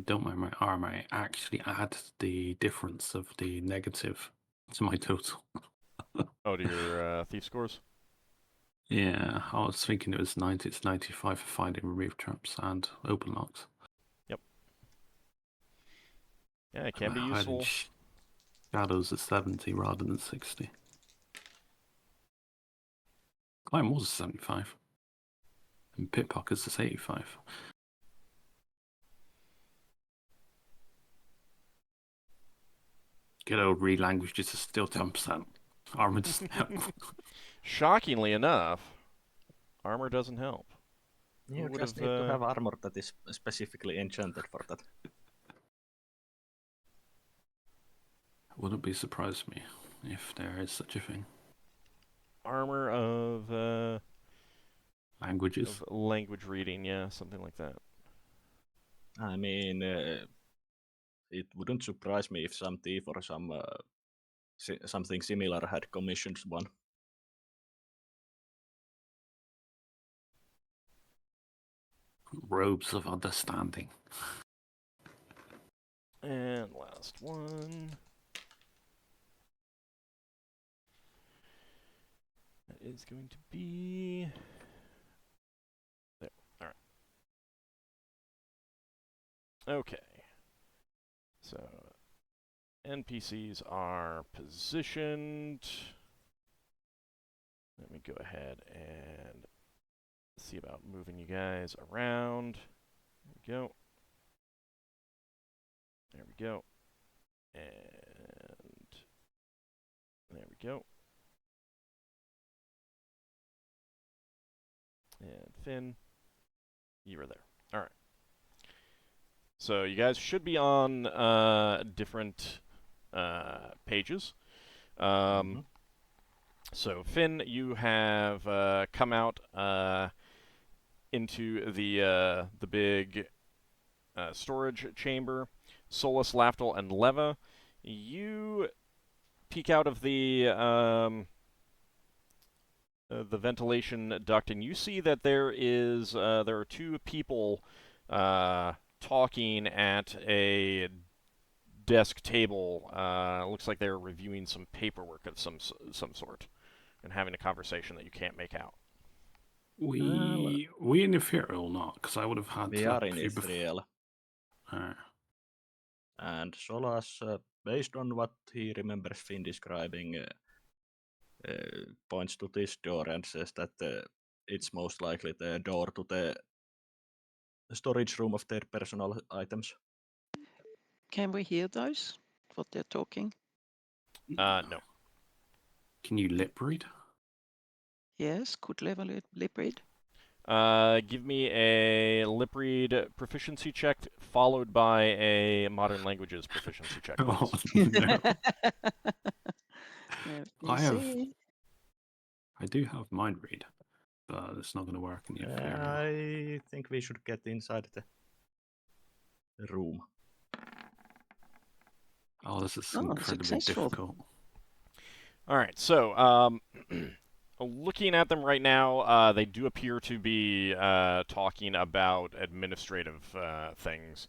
don't wear my armor, I actually add the difference of the negative to my total. Oh, to your thief scores? Yeah, I was thinking it was 90, it's 95 for finding remove traps and open locks. Yep. Yeah, it can be useful. Shadows at 70 rather than 60. Climb was 75. And pickpockets is 85. Good old read languages is still 10%. Armor doesn't help. Shockingly enough, armor doesn't help. You just need to have armor that is specifically enchanted for that. Wouldn't be surprised me if there is such a thing. Armor of Languages. of language reading, yeah, something like that. I mean, it wouldn't surprise me if some thief or something similar had commissioned one. Robes of understanding. And last one. That is going to be... There. Alright. Okay. So, NPCs are positioned. Let me go ahead and see about moving you guys around. There we go. There we go. And there we go. And Finn, you were there. All right. So you guys should be on different pages. So Finn, you have come out into the big storage chamber. Solas, Lafdul, and Leva, you peek out of the ventilation duct, and you see that there are two people talking at a desk table. Looks like they're reviewing some paperwork of some sort, and having a conversation that you can't make out. We in Ethereal or not? Because I would have had We are in telepathy Ethereal. And Solas, based on what he remembers Finn describing, points to this door and says that it's most likely the door to the storage room of their personal items. Can we hear those? What they're talking? No. Can you lip read? Yes, could level lip read. Give me a lip read proficiency check, followed by a modern languages proficiency check, please. No. I I do have mind read, but it's not going to work in the Ethereal. I think we should get inside the room. Oh, this is incredibly successful. difficult. All right, so looking at them right now, they do appear to be talking about administrative things.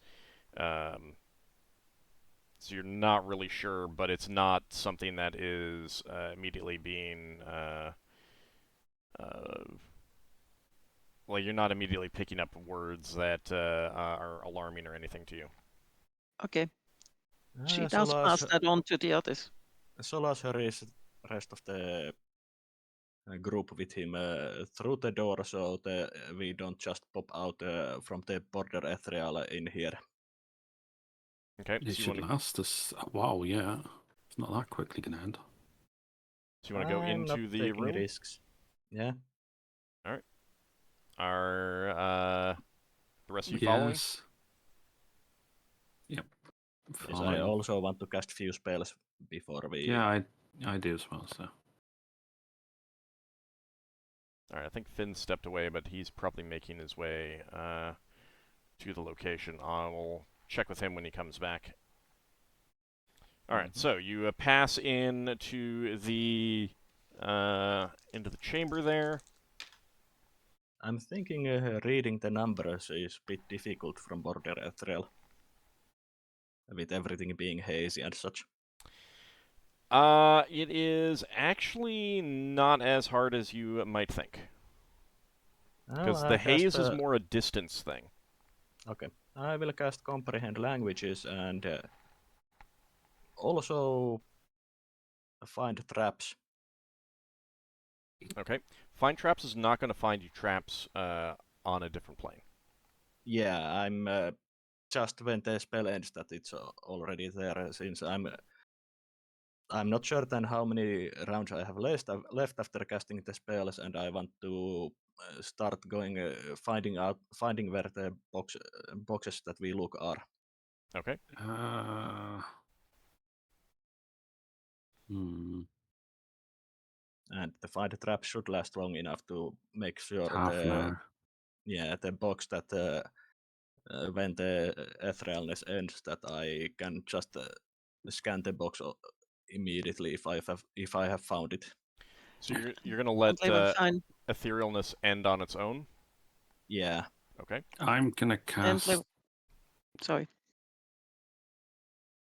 So you're not really sure, but it's not something that is immediately being... well, you're not immediately picking up words that are alarming or anything to you. Okay. She does pass that on to the others. Solas hurries the rest of the group with him through the door so we don't just pop out from the border ethereal in here. Okay. It should last us a while, yeah. It's not that quickly going to end. So you want to go into the room? Risks. Yeah. All right. Are the rest of you following? Yep. Yes, I also want to cast few spells before we... Yeah, I do as well, so... Alright, I think Finn stepped away, but he's probably making his way to the location. I'll check with him when he comes back. Alright, so you pass into the chamber there. I'm thinking reading the numbers is a bit difficult from border ethereal, with everything being hazy and such. It is actually not as hard as you might think. Because the haze is more a distance thing. Okay. I will cast Comprehend Languages and also find traps. Okay. Find traps is not going to find you traps on a different plane. Yeah, I'm just when the spell ends that it's already there, since I'm not certain how many rounds I have left after casting the spells, and I want to start going finding where the boxes that we look are. Okay. And the find trap should last long enough to make sure half an hour. Yeah, the box that when the etherealness ends, that I can just scan the box immediately if I have found it. So you're gonna let etherealness end on its own? Yeah. Okay. I'm gonna And cast. sorry.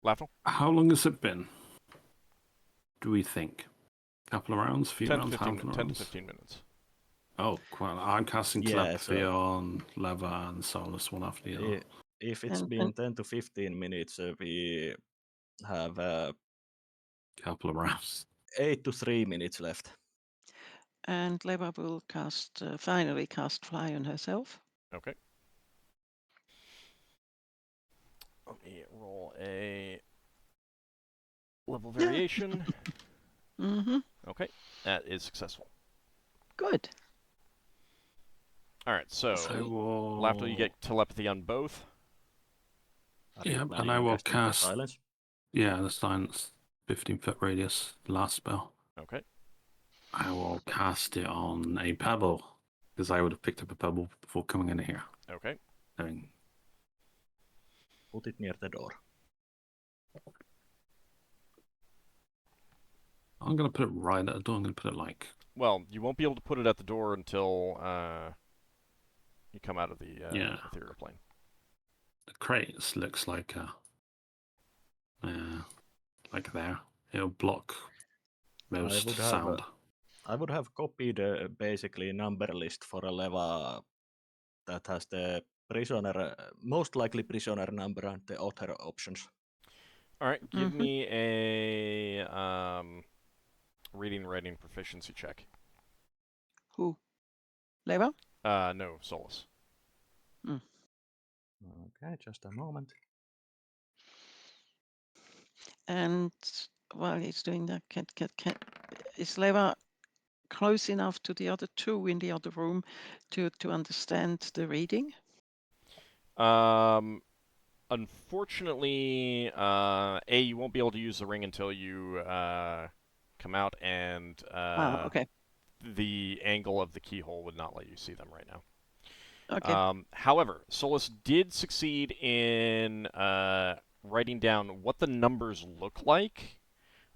Lafdul? How long has it been? Do we think? Couple of rounds, few 10 to rounds, 15, half a 10 to rounds. 15 minutes. Oh, quite. I'm casting Yeah, telepathy so- on Leva and Solas one after the other. If it's And- been and- 10 to 15 minutes, we have Couple of rounds. 8 to 3 minutes left. And Leva will finally cast Fly on herself. Okay. Let me roll a level variation. Mm-hmm. Okay, that is successful. Good. All right, so I will. Lafdul, you get telepathy on both. Are you Yeah, and planning I on will casting the cast. silence? Yeah, the silence, 15-foot radius, last spell. Okay. I will cast it on a pebble because I would have picked up a pebble before coming in here. Okay. I mean, Put it near the door. I'm gonna put it right at the door. I'm gonna put it like. Well, you won't be able to put it at the door until you come out of the Yeah. ethereal plane. The crates looks like like there. It'll block most would have, sound. I would have copied basically number list for a Leva that has the prisoner, most likely prisoner number and the author options. All right, give Mhm. me a reading and writing proficiency check. Who? Leva? No, Solas. Okay, just a moment. And while he's doing that, is Leva close enough to the other two in the other room to understand the reading? Unfortunately, you won't be able to use the ring until you come out, and Okay. the angle of the keyhole would not let you see them right now. Okay. However, Solas did succeed in writing down what the numbers look like.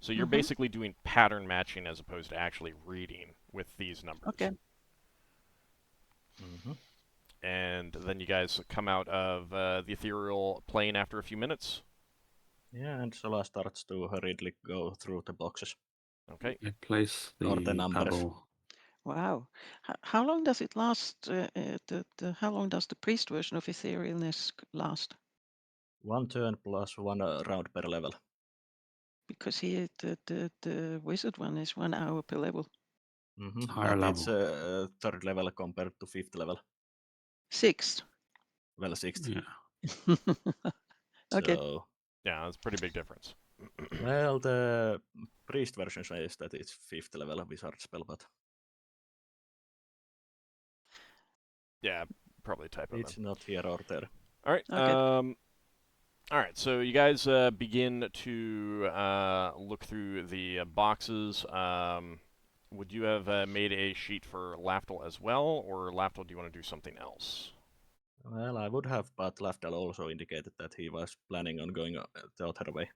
So you're Mhm. basically doing pattern matching as opposed to actually reading with these numbers. Okay. Mm-hmm. And then you guys come out of the ethereal plane after a few minutes. Yeah, and Sola starts to hurriedly go through the boxes. Okay. I place Or the the numbers. pebble. Wow. How long does it last? How long does the priest version of etherealness last? 1 turn plus 1 round per level. Because here the wizard one is 1 hour per level. Mm-hmm. Higher But it's level. 3rd level compared to 5th level. 6th. Well, 6th. Yeah. Okay. So, Yeah, that's a pretty big difference. well, the priest version says that it's 5th level wizard spell, but Yeah, probably a typo it's then. not here or there. All right. Okay. All right. So you guys begin to look through the boxes. Would you have made a sheet for Lafdul as well, or Lafdul, do you want to do something else? Well, I would have, but Lafdul also indicated that he was planning on going the other way.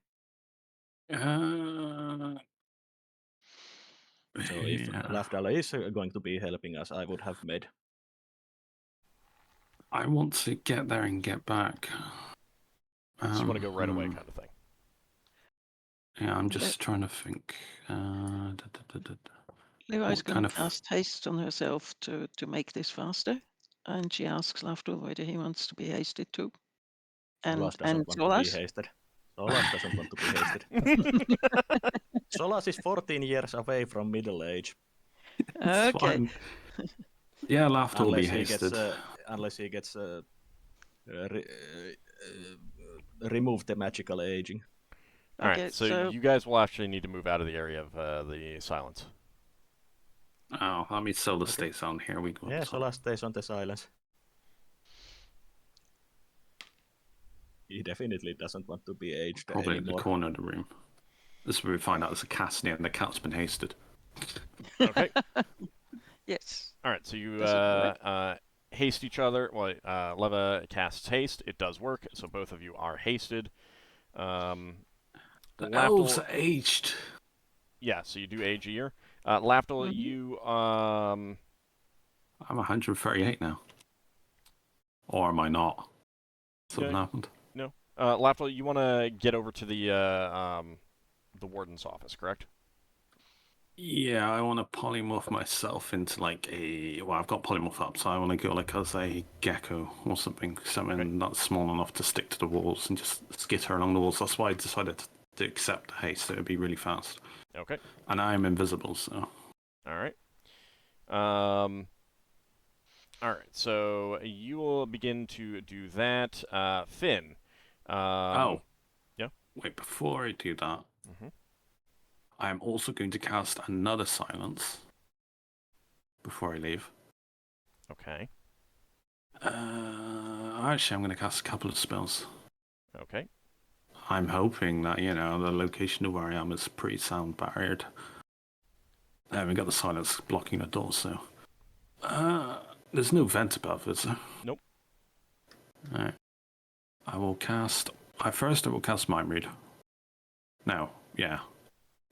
So if Yeah. Lafdul is going to be helping us, I would have made. I want to get there and get back. So you want to go right away, Hmm. kind of thing. Yeah, I'm just trying to think. Leva is What going kind to of- cast haste on herself to make this faster. And she asks Lafdul whether he wants to be hasted too. Solas And doesn't want to be Solas? hasted. Solas doesn't want to be hasted. Solas is 14 years away from middle age. It's Okay. fine. Yeah, Lafdul will be hasted. Unless he gets remove the magical aging. All Okay, right. So so you guys will actually need to move out of the area of the silence. Oh, I mean, Solas Okay. stays on here. We go. Yeah, Solas stays on the silence. He definitely doesn't want to be aged Probably in the anymore. corner of the room. This is where we find out there's a cat near and the cat's been hasted. Okay. yes. All right. So you Does it work? haste each other. Well, Leva casts haste. It does work. So both of you are hasted. The Lafdul- elves are aged. Yeah. So you do age a year. Lafdul, Mhm. you I'm 138 now. Or am I not? Something Okay. happened. No. Lafdul, you want to get over to the warden's office, correct? Yeah, I want to polymorph myself into like a. Well, I've got polymorph up, so I want to go like as a gecko or something. Something that's small enough to stick to the walls and just skitter along the walls. That's why I decided to accept haste. So it'd be really fast. Okay. And I'm invisible, so. All right. All right. So you will begin to do that. Finn. Oh. Yeah. Wait, before I do that, Mm-hmm. I am also going to cast another silence before I leave. Okay. Actually, I'm going to cast a couple of spells. Okay. I'm hoping that, the location of where I am is pretty sound barriered. I haven't got the silence blocking the door, so. There's no vent above, is there? Nope. Alright. I will cast Mind Read. No, yeah.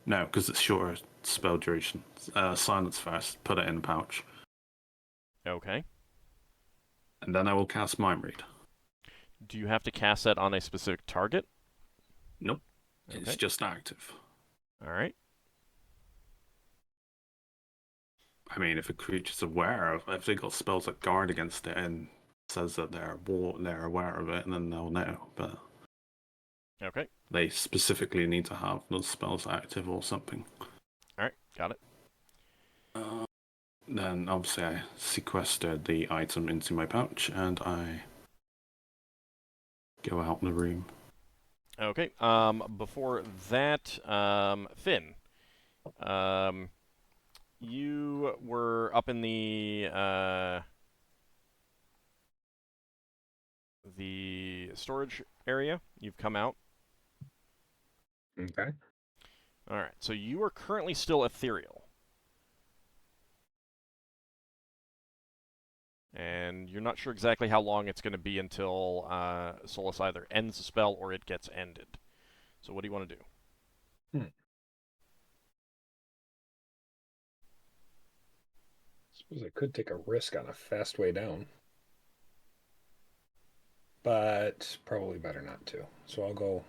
No, because it's shorter spell duration. Silence first, put it in the pouch. Okay. And then I will cast Mind Read. Do you have to cast that on a specific target? Nope. Okay. It's just active. All right. I mean, if a creature's aware of, if they got spells that guard against it and says that they're aware of it, and then they'll know. But Okay. they specifically need to have those spells active or something. All right. Got it. Then obviously I sequestered the item into my pouch and I go out in the room. Okay. Before that, Finn. You were up in the storage area. You've come out. Okay. All right. So you are currently still ethereal. And you're not sure exactly how long it's going to be until Solas either ends the spell or it gets ended. So what do you want to do? Suppose I could take a risk on a fast way down. But probably better not to. So I'll go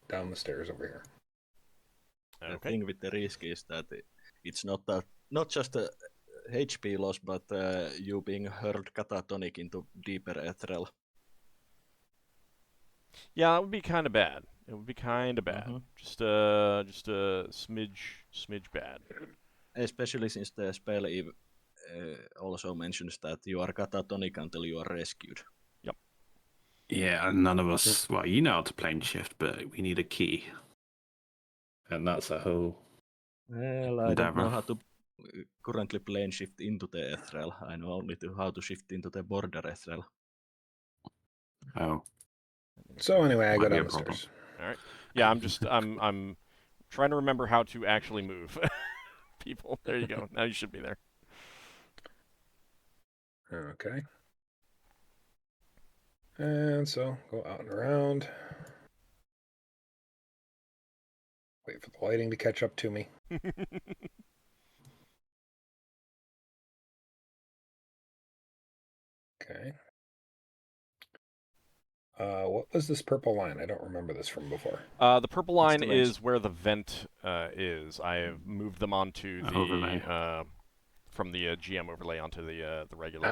down the stairs over here. Okay. The thing with the risk is that it's not just a HP loss, but you being hurled catatonic into deeper ethereal. Yeah, that would be kind of bad. It would be kind of bad. Mhm. Just a smidge bad. Especially since the spell also mentions that you are catatonic until you are rescued. Yep. Yeah, and none of us, well, you know how to plane shift, but we need a key. And that's a whole Well, I endeavor. don't know how to currently plane shift into the ethereal. I know only how to shift into the border ethereal. Oh. So anyway, I Might go be down a the problem. stairs. All right. Yeah, I'm trying to remember how to actually move. People, there you go. Now you should be there. Okay. And so go out and around. Wait for the lighting to catch up to me. Okay. What was this purple line? I don't remember this from before. The purple line the vents. is where the vent is. I have moved them onto the Overlay. from the GM overlay onto the regular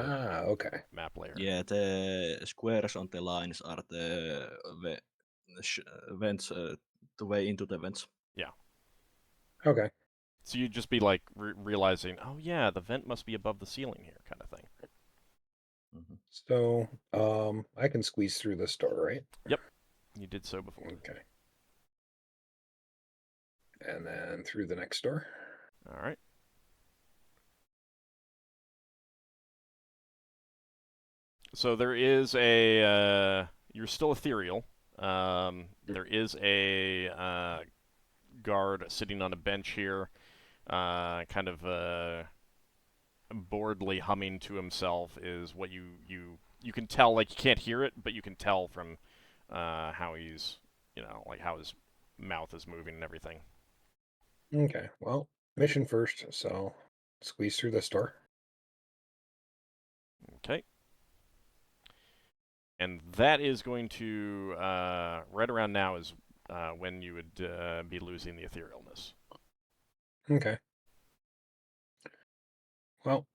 Okay. map layer. Yeah, the squares on the lines are the vents, the way into the vents. Yeah. Okay. So you'd just be like realizing, oh yeah, the vent must be above the ceiling here, kind of thing. Mm-hmm. So, I can squeeze through this door, right? Yep. You did so before. Okay. And then through the next door. All right. So there is a you're still ethereal. There is a guard sitting on a bench here, kind of boredly humming to himself. Is what you can tell. Like you can't hear it, but you can tell from how he's like how his mouth is moving and everything. Okay. Well, mission first. So squeeze through this door. Okay. And that is going to, right around now is when you would be losing the etherealness. Okay. Well,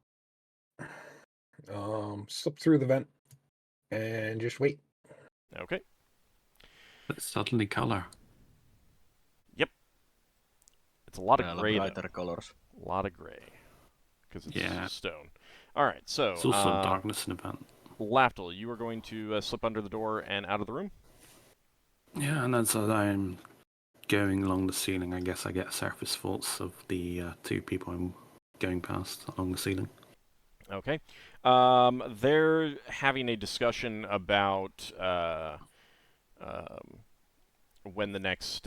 slip through the vent and just wait. Okay. It's suddenly color. It's a lot of Yeah, gray, though. brighter colors. A lot of gray. Because it's Yeah. stone. All right, so It's also darkness in the vent. Lafdul, you are going to slip under the door and out of the room. Yeah, and as I'm going along the ceiling, I guess I get surface thoughts of the 2 people I'm going past along the ceiling. Okay. They're having a discussion about when the next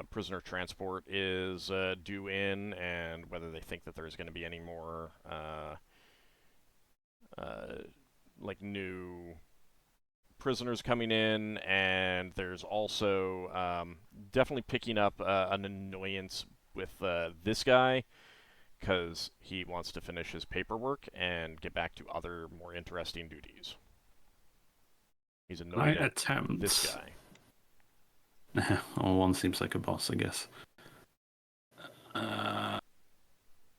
prisoner transport is due in, and whether they think that there's going to be any more like new prisoners coming in, and there's also definitely picking up an annoyance with this guy because he wants to finish his paperwork and get back to other more interesting duties. He's annoyed at this guy. Well, one seems like a boss, I guess.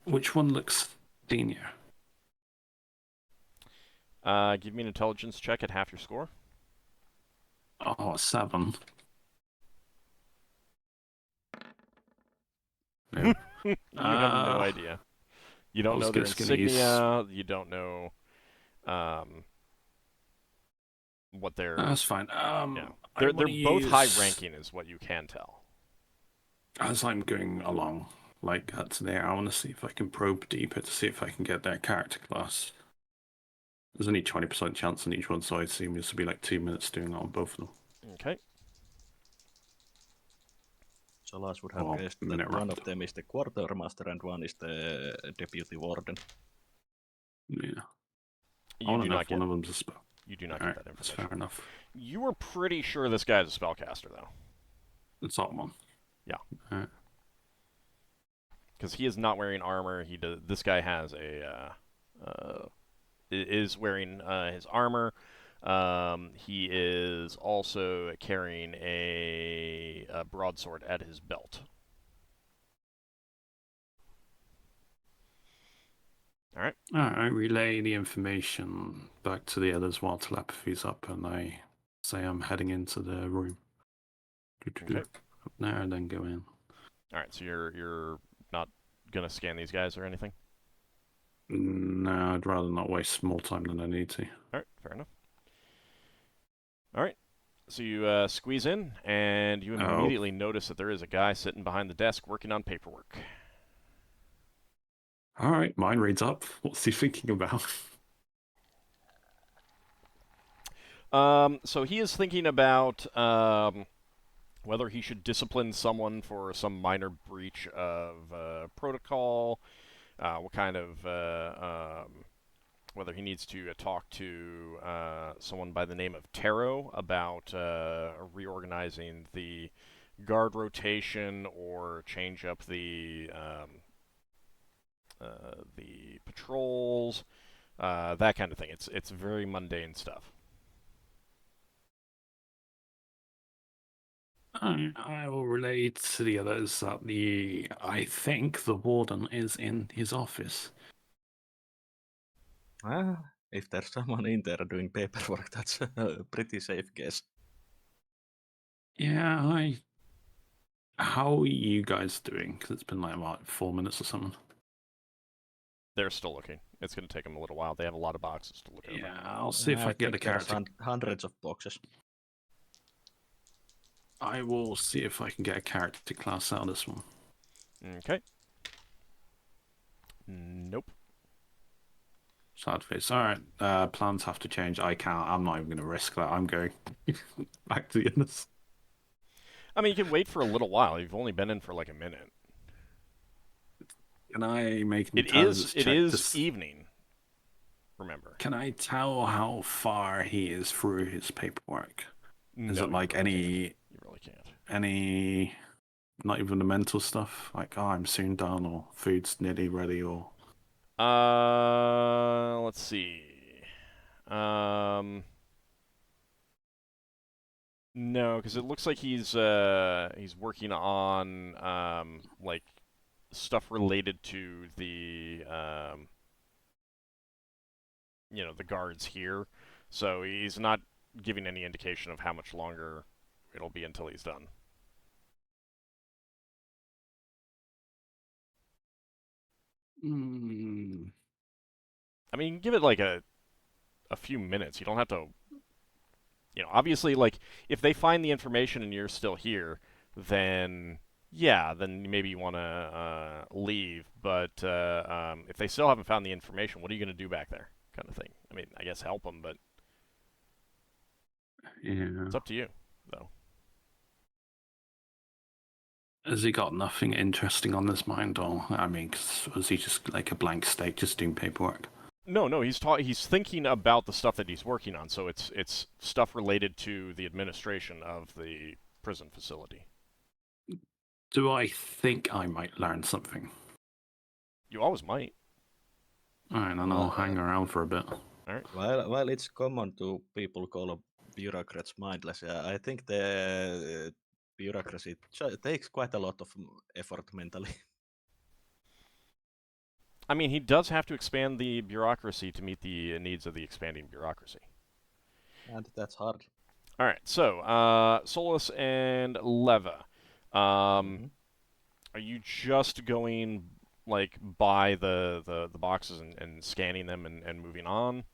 Which one looks senior? Give me an intelligence check at half your score. Oh, 7. No. You have no idea. You don't know their insignia. You don't know what they're. That's fine. Yeah. They're both high-ranking, is what you can tell. As I'm going along, like to there, I want to see if I can probe deeper to see if I can get their character class. There's only 20% chance on each one, so I assume this will be like 2 minutes doing that on both of them. Okay. Solas would have guessed that one of them is the quartermaster and one is the deputy warden. Yeah. You do not get one of them's a spell. You do not get that information. That's fair enough. You were pretty sure this guy's a spellcaster, though. It's that one. Yeah. Alright. Because he is not wearing armor. This guy has is wearing his armor. He is also carrying a broadsword at his belt. All right. I relay the information back to the others while telepathy's up, and I say I'm heading into the room. Okay. Up there and then go in. All right. So you're not gonna scan these guys or anything? No, I'd rather not waste more time than I need to. All right. Fair enough. All right. So you squeeze in, and you immediately notice that there is a guy sitting behind the desk working on paperwork. All right, mind reads up. What's he thinking about? So he is thinking about whether he should discipline someone for some minor breach of protocol, what kind of whether he needs to talk to someone by the name of Taro about reorganizing the guard rotation or change up the patrols, that kind of thing. It's very mundane stuff. I will relate to the others that I think the warden is in his office. If there's someone in there doing paperwork, that's a pretty safe guess. Yeah, How are you guys doing? Because it's been like, what, 4 minutes or something? They're still looking. It's going to take them a little while. They have a lot of boxes to look over. Yeah, I'll see if I can get the character. Hundreds of boxes. I will see if I can get a character class out of this one. Okay. Nope. Sad face. Alright, plans have to change. I'm not even going to risk that. I'm going back to the others. I mean, you can wait for a little while. You've only been in for like a minute. Can I make an It is evening. Remember. Can I tell how far he is through his paperwork? Is No, it like You really can't. any, not even the mental stuff? Like, I'm soon done, or food's nearly ready, or... Let's see. No, because it looks like he's working on like stuff related to the the guards here. So he's not giving any indication of how much longer it'll be until he's done. Hmm. I mean, give it like a few minutes. You don't have to, obviously, like if they find the information and you're still here, then yeah, then maybe you want to leave. But if they still haven't found the information, what are you going to do back there? Kind of thing. I mean, I guess help them, but Yeah. it's up to you, though. Has he got nothing interesting on his mind, or I mean, was he just like a blank slate, just doing paperwork? No, he's thinking about the stuff that he's working on. So it's stuff related to the administration of the prison facility. Do I think I might learn something? You always might. Alright, then I'll hang around for a bit. All right. While it's common to people call bureaucrats mindless, I think the bureaucracy takes quite a lot of effort mentally. I mean, he does have to expand the bureaucracy to meet the needs of the expanding bureaucracy. And that's hard. All right, so Solas and Leva, are you just going like by the boxes and scanning them and moving on?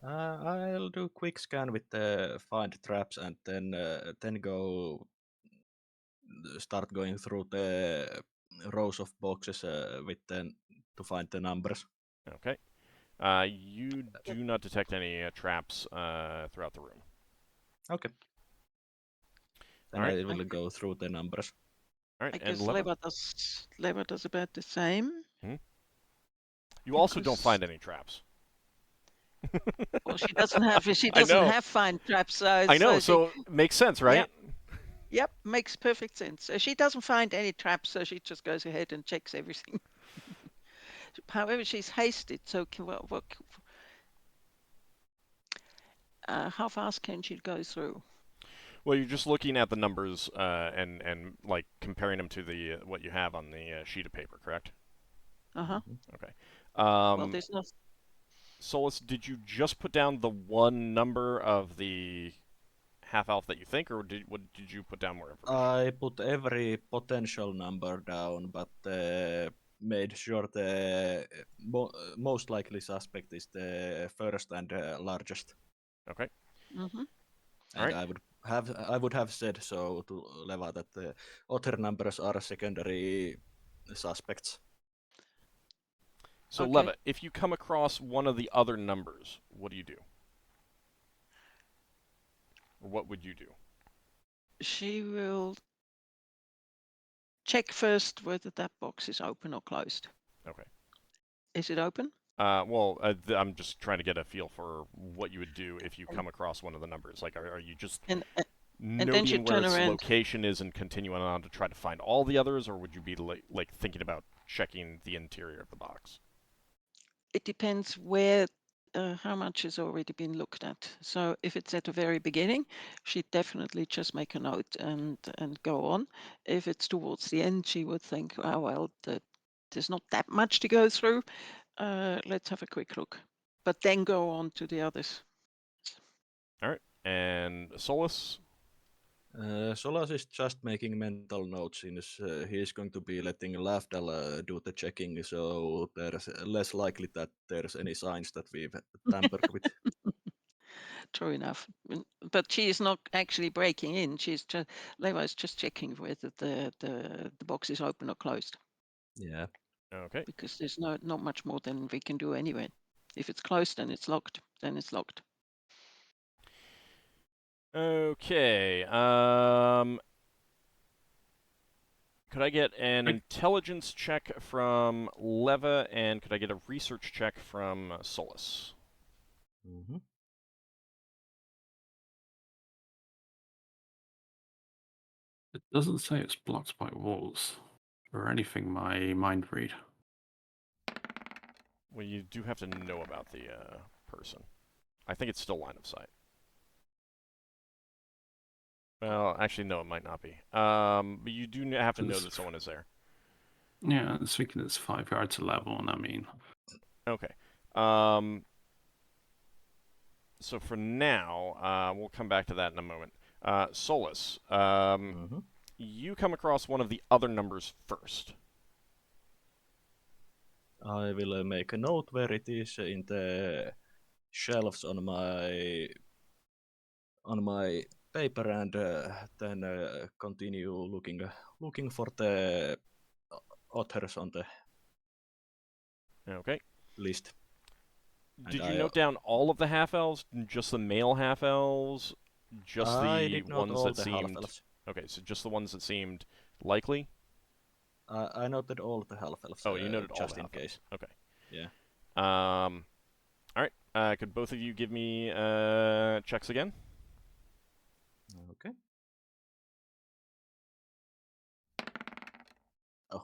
I'll do quick scan with the find traps and then go start going through the rows of boxes to find the numbers. Okay. You do not detect any traps throughout the room. Okay. Then All right. I will go through the numbers. All right, I and guess Leva. Leva does about the same. You also don't because- find any traps. Well, she doesn't have I know. find traps. I know, so makes sense, right? Yep, makes perfect sense. So she doesn't find any traps, so she just goes ahead and checks everything. However, she's hasted, so how fast can she go through? Well, you're just looking at the numbers and like comparing them to the what you have on the sheet of paper, correct? Uh-huh. Okay. Well, there's no... Solus, did you just put down the one number of the half-elf that you think, or what did you put down more information? I put every potential number down, but made sure the most likely suspect is the first and largest. Okay. Mm-hmm. And right. I would have said so to Leva that the other numbers are secondary suspects. So, Okay. Leva, if you come across one of the other numbers, what do you do? Or what would you do? She will check first whether that box is open or closed. Okay. Is it open? Well, I'm just trying to get a feel for what you would do if you come across one of the numbers. Like, are you just And then noting she'd where turn its around. location is and continuing on to try to find all the others, or would you be like thinking about checking the interior of the box? It depends where, how much has already been looked at. So if it's at the very beginning, she'd definitely just make a note and go on. If it's towards the end, she would think, oh, well, there's not that much to go through. Let's have a quick look. But then go on to the others. All right. And Solus? Solas is just making mental notes since he is going to be letting Lafdul do the checking, so there's less likely that there's any signs that we've tampered with. True enough. But she is not actually breaking in. She's just, Leva is just checking whether the box is open or closed. Yeah. Okay. Because there's not much more than we can do anyway. If it's closed and it's locked, then it's locked. Okay. Could I get an intelligence check from Leva, and could I get a research check from Solus? Mm-hmm. It doesn't say it's blocked by walls or anything my mind read. Well, you do have to know about the person. I think it's still line of sight. Well, actually, no, it might not be. But you do have to know that someone is there. Yeah, I was thinking it's 5 yards to level, and I mean... Okay. So for now, we'll come back to that in a moment. Solas, you come across one of the other numbers first. I will make a note where it is in the shelves on my paper, and then continue looking for the authors on the Okay. list. Did And you note down all of the half-elves? Just the male half-elves? Just I the did not ones all that the seemed... half-elves. Okay, so just the ones that seemed likely? I noted all the half-elves. Oh, you noted all just the in half-elves. case. Okay. Yeah. Alright. Could both of you give me checks again? Okay. Oh.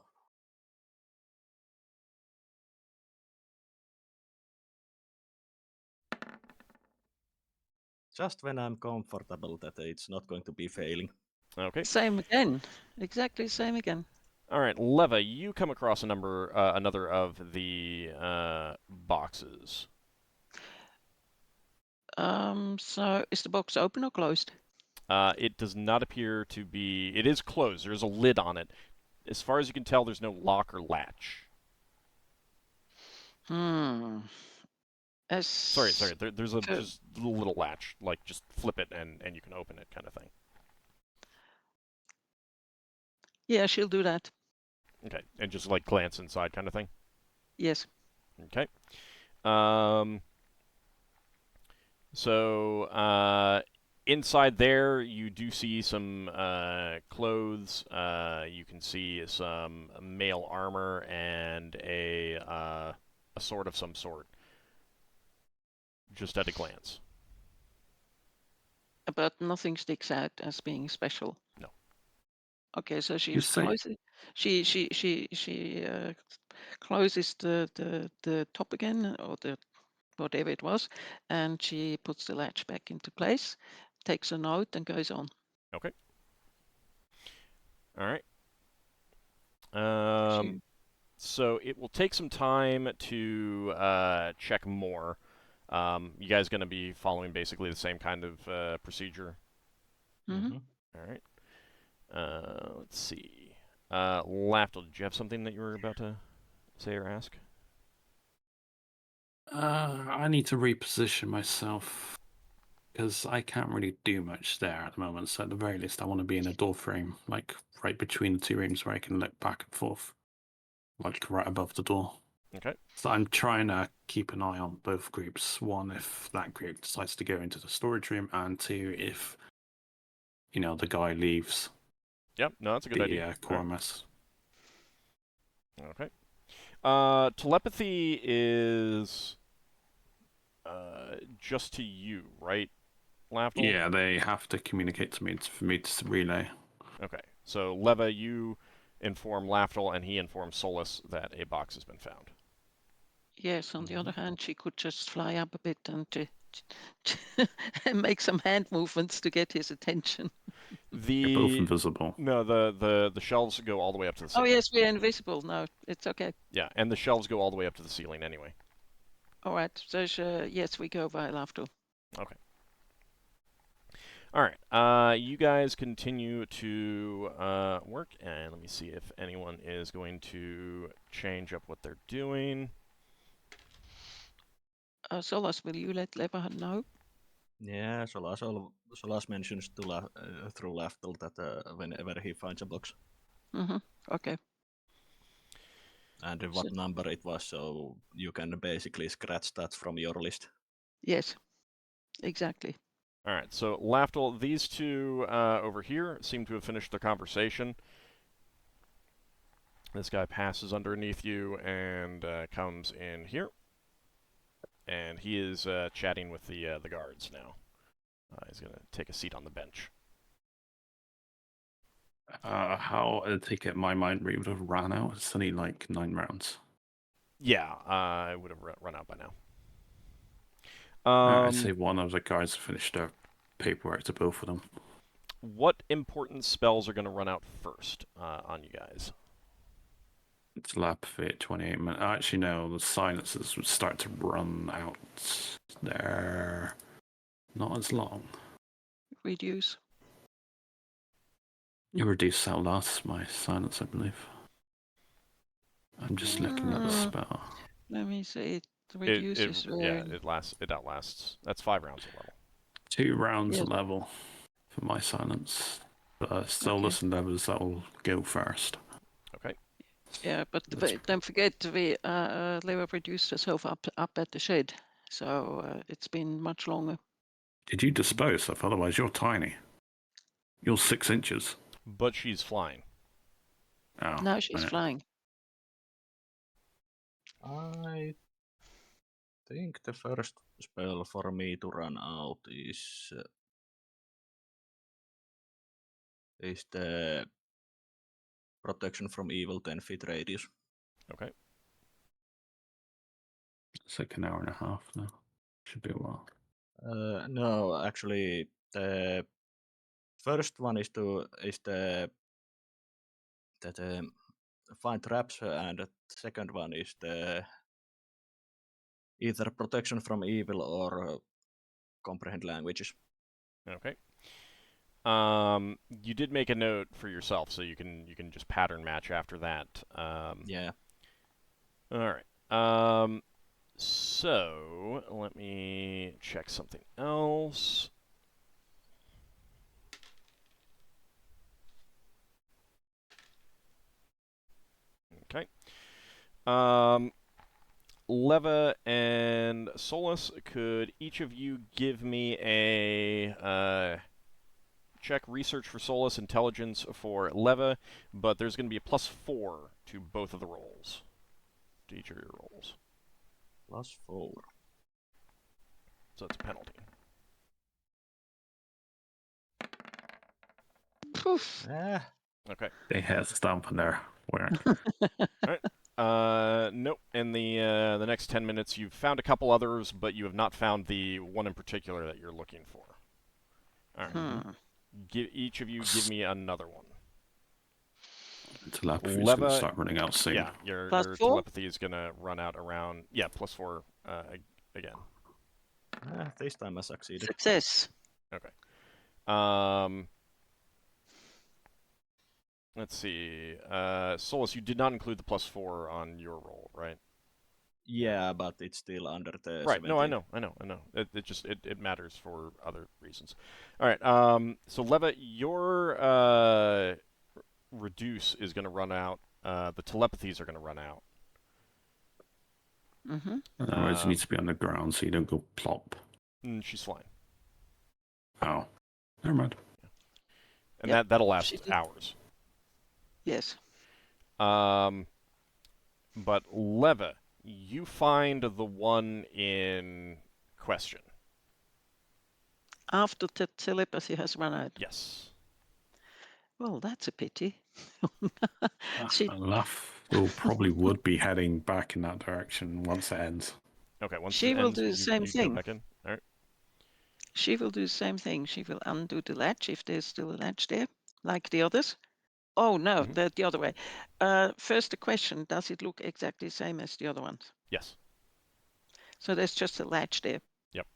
Just when I'm comfortable that it's not going to be failing. Okay. Same again. Exactly same again. All right, Leva, you come across another of the boxes. So is the box open or closed? It does not appear to be. It is closed. There's a lid on it. As far as you can tell, there's no lock or latch. Sorry. There's just a little latch, like just flip it and you can open it, kind of thing. Yeah, she'll do that. Okay, and just like glance inside, kind of thing. Yes. Okay. So inside there, you do see some clothes. You can see some male armor and a sword of some sort. Just at a glance. But nothing sticks out as being special. No. Okay, so she say- closes. She closes the top again, or the whatever it was, and she puts the latch back into place, takes a note, and goes on. Okay. All right. So it will take some time to check more. You guys going to be following basically the same kind of procedure? Mm-hmm. All right. Let's see. Lafdul, did you have something that you were about to say or ask? I need to reposition myself because I can't really do much there at the moment. So at the very least, I want to be in a door frame, like right between the two rooms where I can look back and forth, like right above the door. Okay. So I'm trying to keep an eye on both groups. One, if that group decides to go into the storage room, and two, if the guy leaves. Yep. No, that's a good idea. Quorumus. Okay. Telepathy is just to you, right, Lafdul? Yeah, they have to communicate to me for me to relay. Okay. So Leva, you inform Lafdul, and he informs Solas that a box has been found. Yes. On the other hand, she could just fly up a bit and and make some hand movements to get his attention. They're both invisible. No, the shelves go all the way up to the ceiling. Oh yes, we're invisible. No, it's okay. Yeah, and the shelves go all the way up to the ceiling anyway. All right. So yes, we go via Lafdul. Okay. All right. You guys continue to work, and let me see if anyone is going to change up what they're doing. Solas, will you let Levalithana know? Yeah, Solas mentions through Lafdul that whenever he finds a box. Mm-hmm. Okay. And what number it was, so you can basically scratch that from your list. Yes, exactly. All right, so Lafdul, these two over here seem to have finished their conversation. This guy passes underneath you and comes in here. And he is chatting with the guards now. He's going to take a seat on the bench. How I take it my mind read would have ran out. It's only like 9 rounds. Yeah, I would have run out by now. I'd say one of the guys finished their paperwork to both of them. what important spells are going to run out first on you guys? Telepathy at 28 minutes. Actually, no, the silences would start to run out. They're not as long. Reduce. You reduce that last, my silence, I believe. I'm just looking at the spell. Let me see. It reduces Yeah, it outlasts. That's 5 rounds of level. 2 rounds Yeah. of level for my silence. But Solas and Levers, that'll go first. Okay. Yeah, but don't forget Leva reduced herself up at the shed, so it's been much longer. Did you dispose of? Otherwise, you're tiny. You're 6 inches. But she's flying. Oh, Now she's yeah. flying. I think the first spell for me to run out is the protection from evil 10 feet radius. Okay. It's like an hour and a half now. Should be a while. No, actually, the first one is the find traps, and the second one is the either protection from evil or comprehend languages. Okay. You did make a note for yourself, so you can just pattern match after that. Yeah. All right. So let me check something else. Okay. Leva and Solas, could each of you give me a check research for Solas, intelligence for Leva, but there's going to be a +4 to both of the rolls, to each of your rolls. +4. So it's a penalty. Poof. Okay. They had stamp in there. Weird. Nope. In the next 10 minutes, you've found a couple others, but you have not found the one in particular that you're looking for. All right. Each of you give me another one. Telepathy is going to start running out soon. Yeah, your +4? telepathy is going to run out around... Yeah, +4 again. This time I succeeded. Success. Okay. Let's see. Solas, you did not include the +4 on your roll, right? Yeah, but it's still under the Right. 17. No, I know. It matters for other reasons. All right. So Leva, your reduce is going to run out. The telepathies are going to run out. Mm-hmm. Otherwise, you need to be on the ground so you don't go plop. She's flying. Oh, never mind. And Yep, that'll last hours. Yes. But Leva, you find the one in question. After telepathy has run out. Yes. Well, that's a pity. She- Lafdul probably would be heading back in that direction once it ends. Okay, once She it will ends, do the same you thing. Go back in? All right. She will do the same thing. She will undo the latch if there's still a latch there, like the others. Oh, no, the other way. First, the question, does it look exactly the same as the other ones? Yes. So there's just a latch there. Yep.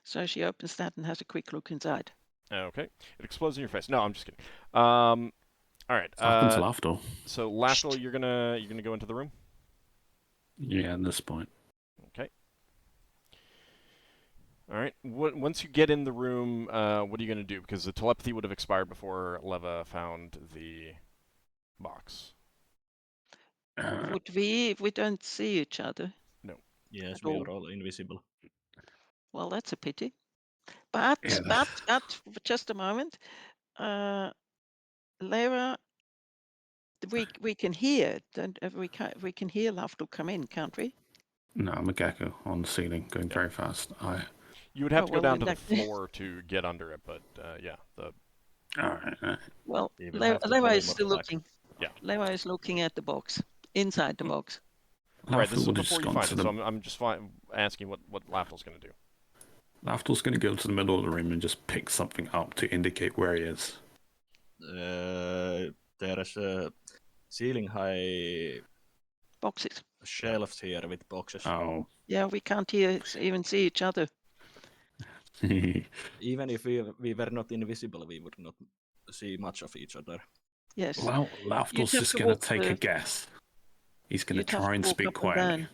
So she opens that and has a quick look inside. Okay. It explodes in your face. No, I'm just kidding. All right. Happens to Lafdul. So Lafdul, you're gonna go into the room. Yeah, at this point. Okay. All right. Once you get in the room, what are you gonna do? Because the telepathy would have expired before Leva found the box. Would we, if we don't see each other? No. Yes, At we all. are all invisible. Well, that's a pity. But, Yeah, but, just a moment. Lara, we can hear. We can hear Lafdul come in, can't we? No, I'm a gecko on the ceiling, going very fast. You would have to go down to the in that- floor to get under it, but yeah, the Alright. Well, We will have to Leva is teleport still back. looking. Yeah. Leva is looking at the box, inside the box. right. This Lafdul is would have before just you gone find to it, the... so I'm just asking what Lafdul's gonna do. Lafdul's going to go to the middle of the room and just pick something up to indicate where he is. There's a ceiling-high Boxes. shelves here with boxes. Oh. Yeah, we can't even see each other. Even if we were not invisible, we would not see much of each other. Yes. Well, You'd Lafdul's have just to going to walk take a the- guess. He's going to You'd have try to and walk speak up and quietly. down.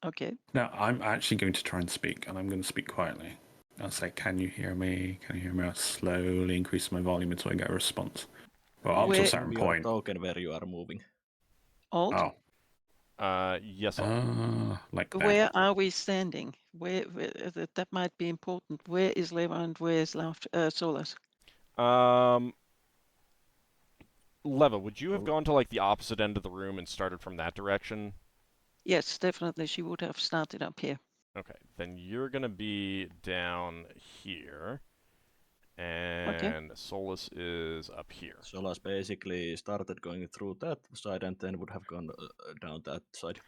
Okay. No, I'm actually going to try and speak, and I'm going to speak quietly. I'll say, "Can you hear me? Can you hear me?" I'll slowly increase my volume until I get a response. Well, up to a Where- certain Move your point. token where you are moving. Alt. Oh. Yes. Like that. Where are we standing? Where that might be important. Where is Leva and where is Solas? Leva, would you have gone to like the opposite end of the room and started from that direction? Yes, definitely. She would have started up here. Okay, then you're gonna be down here, and Solas is up here. Solas basically started going through that side and then would have gone down that side.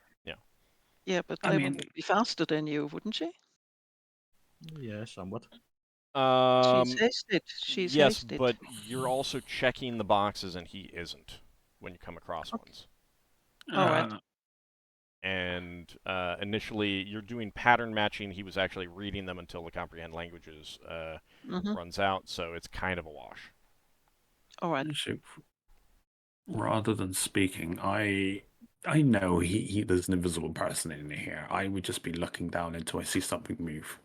Yeah, but I Leva mean- would be faster than you, wouldn't she? Yeah, somewhat. She's hasted. She's yes, hasted. but you're also checking the boxes, and he isn't when you come across ones. All right. And initially, you're doing pattern matching. He was actually reading them until the comprehend languages Mhm. runs out, so it's kind of a wash. All right. So, rather than speaking, I know there's an invisible person in here. I would just be looking down until I see something move.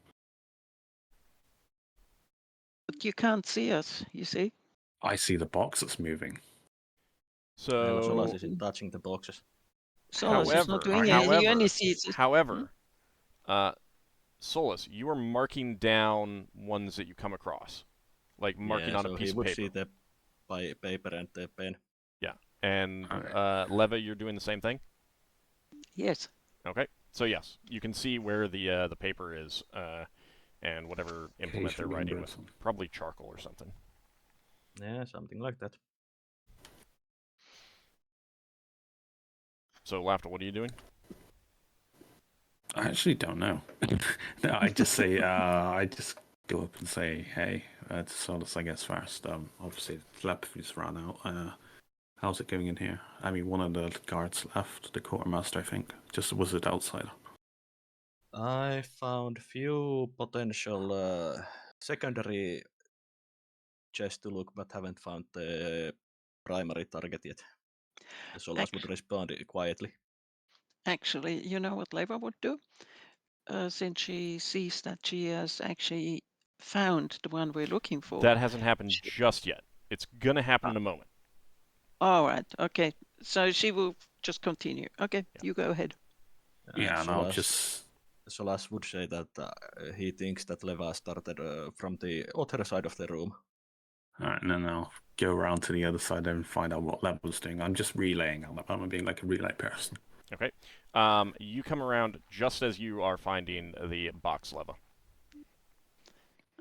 But you can't see us, you see. I see the box that's moving. So, Solas isn't touching the boxes. Solas is not doing However- anything. You only see it. However, Solas, you are marking down ones that you come across, like marking on a piece he of would paper. see the paper and the pen. Yeah, and Alright. Leva, you're doing the same thing. Yes. Okay, so yes, you can see where the paper is, and whatever implement they're Occasionally writing with, invisible. probably charcoal or something. Yeah, something like that. So, Lafdul, what are you doing? I actually don't know. No, I just say, I just go up and say, "Hey, to Solas, I guess first. Obviously, telepathy's run out. How's it going in here? I mean, one of the guards left, the quartermaster, I think. Just was it outside? I found few potential secondary chests to look, but haven't found the primary target yet. Solas would respond quietly. Actually, you know what Leva would do? Since she sees that she has actually found the one we're looking for. That hasn't happened just yet. It's gonna happen in a moment. All right. Okay. So she will just continue. Okay. Yeah. You go ahead. Yeah, and I'll just... Solas would say that he thinks that Leva started from the other side of the room. Alright, and then I'll go around to the other side and find out what Level's doing. I'm just relaying. I'm being like a relay person. Okay. You come around just as you are finding the box, Leva.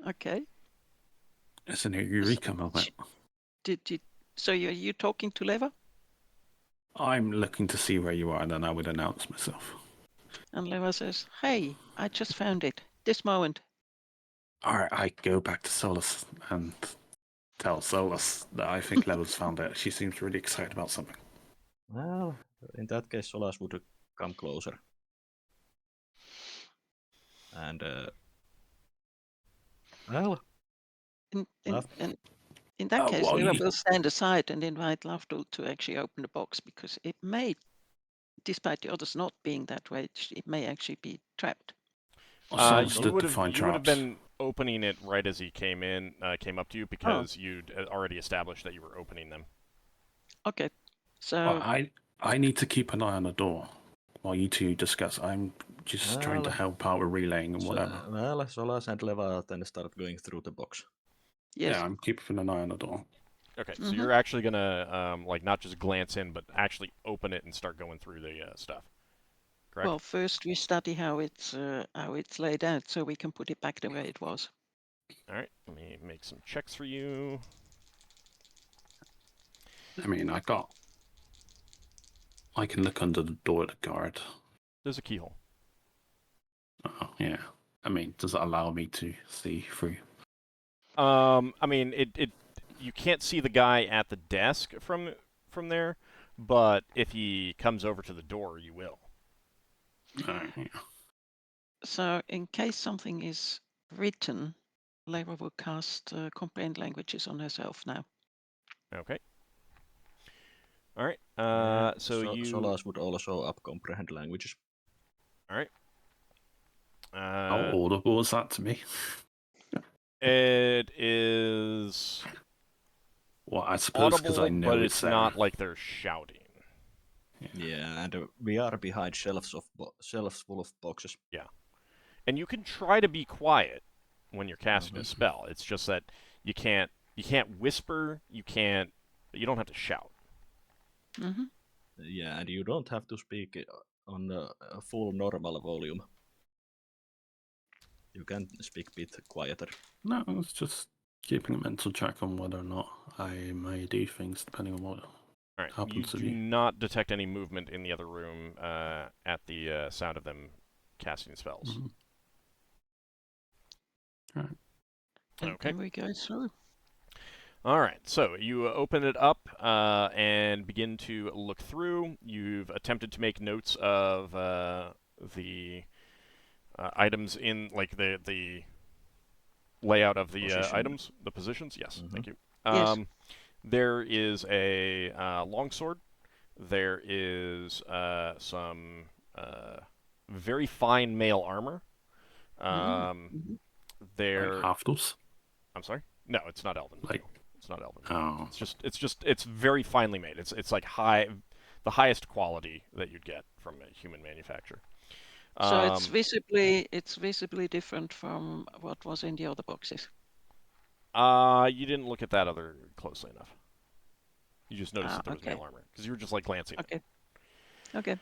Okay. It's an Eureka moment. So you talking to Leva? I'm looking to see where you are, and then I would announce myself. And Leva says, "Hey, I just found it. This moment." Alright, I go back to Solas and tell Solas that I think Level's found it. She seems really excited about something. Well, in that case, Solas would come closer. And, well... In that case, well, Leva will stand aside and invite Lafdul to actually open the box, because it may, despite the others not being that way, it may actually be trapped. You would have been opening it right as he came up to you, because you'd already established that you were opening them. Okay, so well, I need to keep an eye on the door while you two discuss. I'm just trying to help out with relaying and whatever. Well, Solas and Leva then start going through the box. yes. Yeah, I'm keeping an eye on the door. Okay, so you're actually gonna like not just glance in, but actually open it and start going through the stuff. Correct? Well, first we study how it's laid out, so we can put it back the way it was. All right, let me make some checks for you. I mean, I can look under the door of the guard. There's a keyhole. Oh, yeah. I mean, does it allow me to see through? I mean, you can't see the guy at the desk from there, but if he comes over to the door, you will. Yeah. So in case something is written, Leva will cast comprehend languages on herself now. Okay. All right. Yeah, So you. Solas would also up comprehend languages. All right. How audible is that to me? It is Well, I suppose because I audible, know but it's it's there. not like they're shouting. Yeah, and we are behind shelves full of boxes. Yeah. And you can try to be quiet when you're casting a spell. It's just that you can't whisper, you don't have to shout. Mm-hmm. Yeah, and you don't have to speak on a full normal volume. You can speak a bit quieter. No, it's just keeping a mental check on whether or not I may do things depending on what All right. You happens to do me. not detect any movement in the other room at the sound of them casting spells. Mm-hmm. All right. And Okay. then we go through. All right, so you open it up and begin to look through. You've attempted to make notes of the items in, like, the layout of the items, the positions. Yes, thank you. Yes. There is a longsword. There is some very fine mail armor. Mm-hmm. There. Like Half-Elves? I'm sorry. No, it's not elven. Like, it's not elven. oh, It's very finely made. It's like the highest quality that you'd get from a human manufacturer. So it's visibly different from what was in the other boxes. You didn't look at that other closely enough. You just noticed that there was Okay. mail armor because you were just like glancing. Okay. Okay.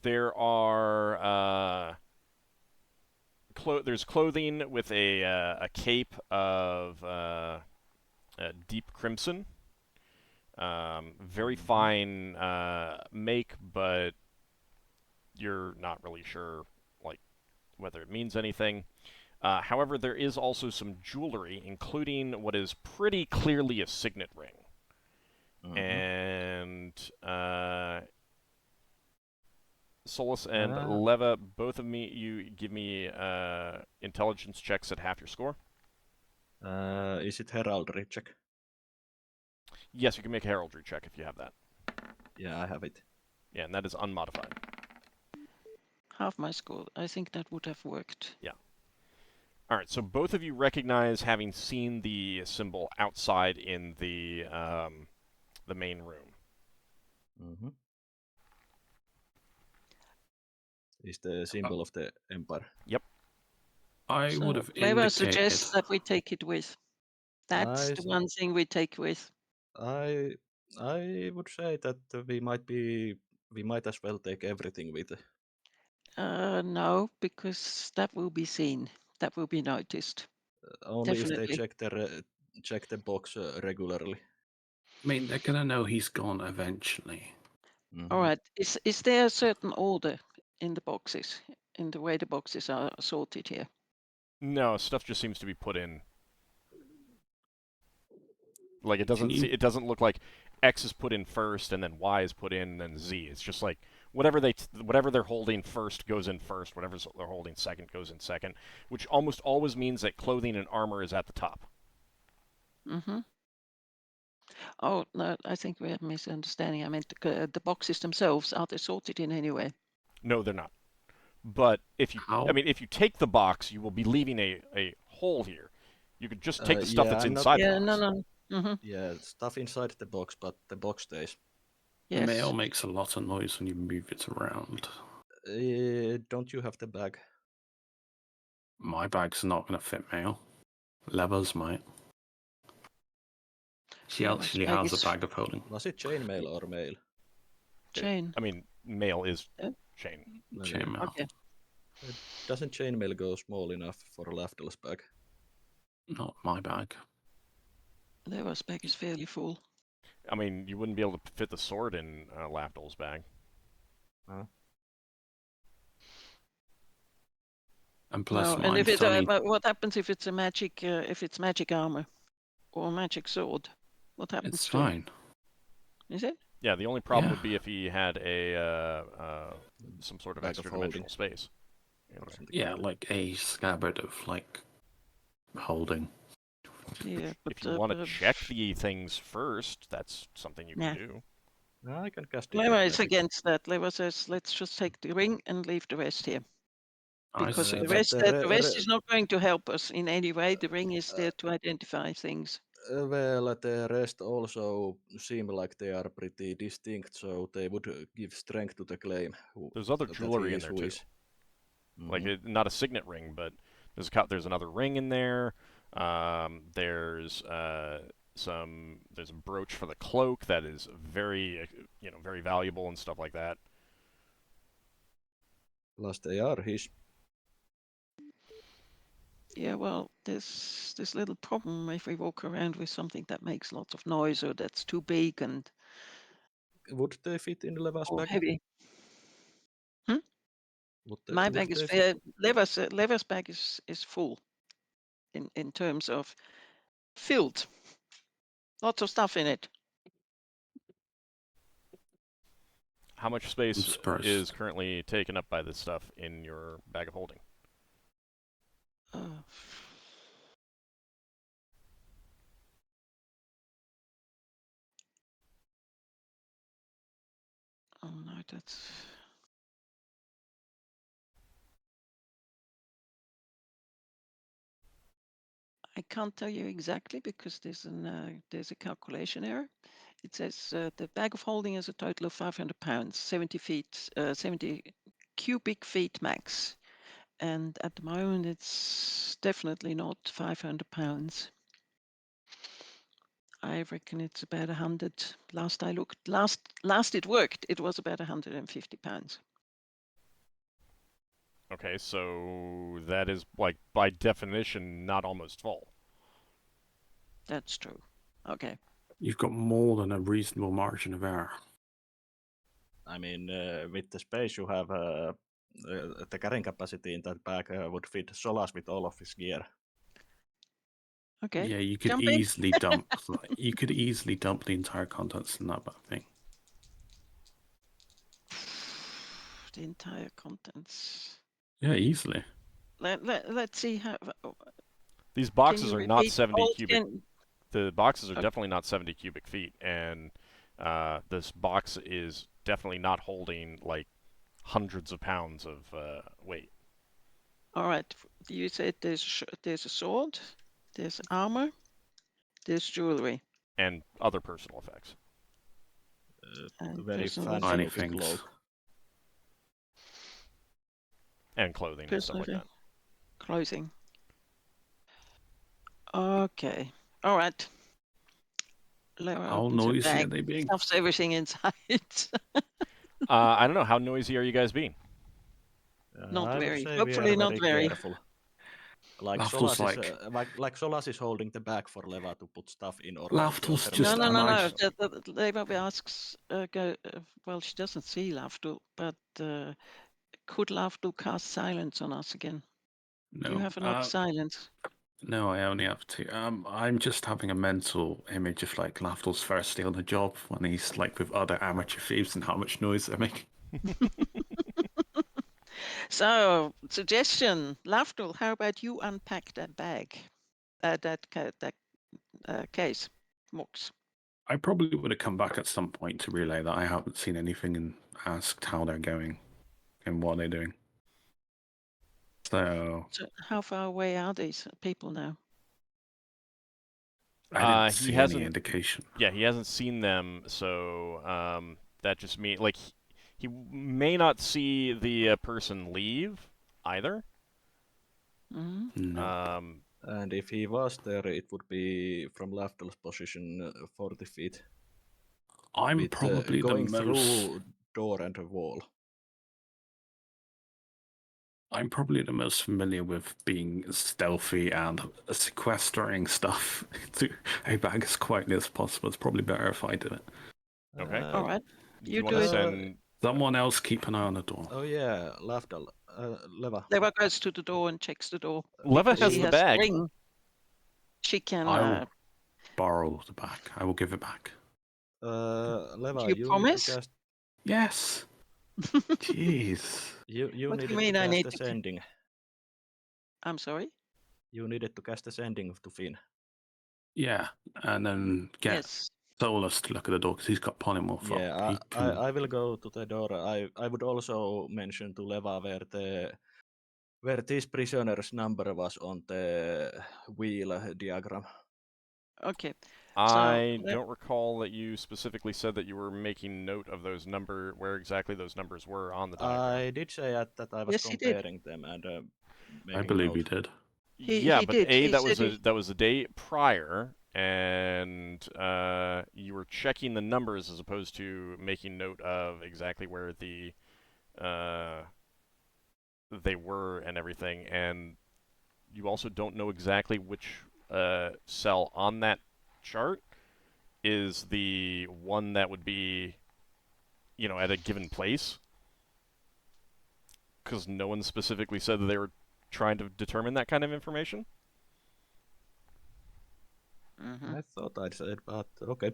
There are there's clothing with a cape of deep crimson. Very fine make, but you're not really sure like whether it means anything. However, there is also some jewelry, including what is pretty clearly a signet ring. And Solas and Leva, both of you give me intelligence checks at half your score. Is it heraldry check? Yes, you can make a heraldry check if you have that. Yeah, I have it. Yeah, and that is unmodified. Half my score. I think that would have worked. Yeah. All right, so both of you recognize having seen the symbol outside in the main room. Mm-hmm. Is the symbol of the empire. Yep. I would have Maybe I indicated. suggest that we take it with. That's the one thing we take with. I would say that we might as well take everything with. No, because that will be seen. That will be noticed. Only Definitely. if they check the box regularly. I mean, they're gonna know he's gone eventually. Mm-hmm. All right. Is there a certain order in the boxes, in the way the boxes are sorted here? No, stuff just seems to be put in. Like it doesn't look like X is put in first and then Y is put in and then Z. It's just like whatever they're holding first goes in first, whatever they're holding second goes in second, which almost always means that clothing and armor is at the top. Mm-hmm. Oh, no, I think we had a misunderstanding. I meant the boxes themselves, are they sorted in any way? No, they're not. But if you take the box, you will be leaving a hole here. You could just take the stuff that's inside the box. No. Mm-hmm. Yeah, stuff inside the box, but the box stays. Yes. Mail makes a lot of noise when you move it around. Don't you have the bag? My bag's not going to fit mail. Leva's might. She actually has a bag of holding. Was it chain mail or mail? Chain. I mean, mail is chain. Chain mail. Okay. Doesn't chain mail go small enough for a Lafdul's bag? Not my bag. Leva's bag is fairly full. I mean, you wouldn't be able to fit the sword in Lafdul's bag. Huh? And plus, No, and if mine's it's only what happens if it's a magic if it's magic armor or magic sword? What happens it's to it? fine. Is it? Yeah, the only problem Yeah. would be if he had a some sort of Bag of extra holding. dimensional space. in or there. something Yeah, like that. like a scabbard of like holding. Yeah, but If you want to check the things first, that's something you Nah. can do. No, I can cast it. Leva is against that. Leva says, let's just take the ring and leave the rest here. I Because see the that. rest is not going to help us in any way. The ring is there to identify things. Well, the rest also seem like they are pretty distinct, so they would give strength to the claim. There's other that jewelry he in is there who too. is. Like Mhm. not a signet ring, but there's another ring in there. There's there's a brooch for the cloak that is very very valuable and stuff like that. Plus they are his. Yeah, well, there's this little problem if we walk around with something that makes lots of noise or that's too big and Would they fit in Leva's or bag? heavy. My Would bag is they fair. Lever's bag is full in terms of filled. Lots of stuff in it. How much I'm space surprised. is currently taken up by this stuff in your bag of holding? Uh, oh no, that's. I can't tell you exactly because there's a calculation error. It says the bag of holding is a total of 500 pounds, 70 feet, 70 cubic feet max. And at the moment, it's definitely not 500 pounds. I reckon it's about 100. Last I looked, last it worked, it was about 150 pounds. Okay, so that is like by definition not almost full. That's true. Okay. You've got more than a reasonable margin of error. I mean, with the space you have, the carrying capacity in that bag would fit Solas with all of his gear. Okay. Yeah, you could Jump in. easily dump. You could easily dump the entire contents in that bad thing. The entire contents. Yeah, easily. Let's see how. These Can boxes you are not repeat 70 all cubic. again? The boxes are Okay. definitely not 70 cubic feet, and this box is definitely not holding like hundreds of pounds of weight. All right. You said there's a sword, there's armor, there's jewelry. And other personal effects. And Very personal fancy Tiny looking things. cloak. And clothing and stuff like Personal that. clothing. Okay. All right. Lara How opens her noisy bag, are they being? stuffs everything inside. I don't know. How noisy are you guys being? Not I would very. say Hopefully we are not very. careful. Like Lafdul's Solas is like Solas is holding the bag for Leva to put stuff in, or Lafdul's the just No. nice. Leva asks, well, she doesn't see Lafdul, but could Lafdul cast silence on us again? No. Do you have enough silence? No, I only have two. I'm just having a mental image of like Lafdul's first day on the job when he's like with other amateur thieves and how much noise they're making. So, suggestion, Lafdul, how about you unpack that bag, that case, box? I probably would have come back at some point to relay that I haven't seen anything and asked how they're going and what they're doing. So How far away are these people now? I didn't He see hasn't. any indication. Yeah, he hasn't seen them, so that just means like he may not see the person leave either. Hmm. No. And if he was there, it would be from Lafdul's position 40 feet. I'm with, probably the going most. through door and a wall. I'm probably the most familiar with being stealthy and sequestering stuff into a bag as quietly as possible. It's probably better if I did it. Okay. All right. Do You you want do to it. send? Someone else keep an eye on the door. Oh yeah, Lafdul. Leva. Leva goes to the door and checks the door. Leva because has she the has bag. ring. She can. I will borrow the bag. I will give it back. Leva, Do you need to promise? cast. Yes. Jeez. You What do you needed mean to I cast need the to sending. I'm sorry. You needed to cast the sending to Finn. Yeah, and then get Yes. Solas to look at the door because he's got polymorph up. Yeah, He can... I will go to the door. I would also mention to Leva where this prisoner's number was on the wheel diagram. Okay. I let- don't recall that you specifically said that you were making note of those where exactly those numbers were on the diagram. I did say that I was Yes, he did. comparing them and I making believe note. he did. Yeah, he but did. He that said was a day prior, and you were checking the numbers as opposed to making note of exactly where they were and everything. And you also don't know exactly which cell on that chart is the one that would be, at a given place, because no one specifically said that they were trying to determine that kind of information. Mhm. I thought I'd said, but okay.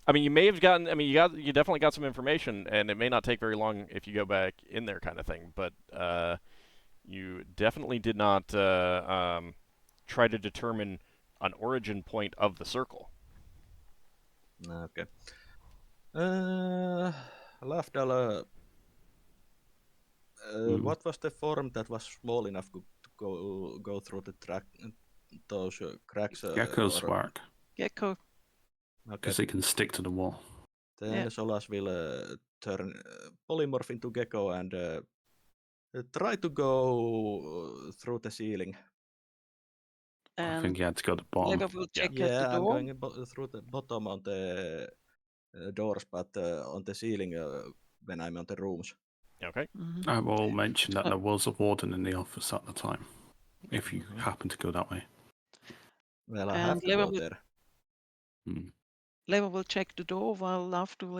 I mean, you may have gotten. I mean, you definitely got some information, and it may not take very long if you go back in there, kind of thing. But you definitely did not try to determine an origin point of the circle. Okay. Lafdul, what was the form that was small enough to go through those cracks? Geckos work Gecko. Okay. because they can stick to the wall. Then Yeah. Solas will turn polymorph into gecko and try to go through the ceiling. I And think you had to go to the bottom. Leva will check at the Yeah, I'm door. going through the bottom on the doors, but on the ceiling when I'm on the rooms. Okay. Mhm. I will mention that there was a warden in the office at the time, if you happen to go that way. Well, I And have to Leva go will- there. Leva will check the door while Lafdul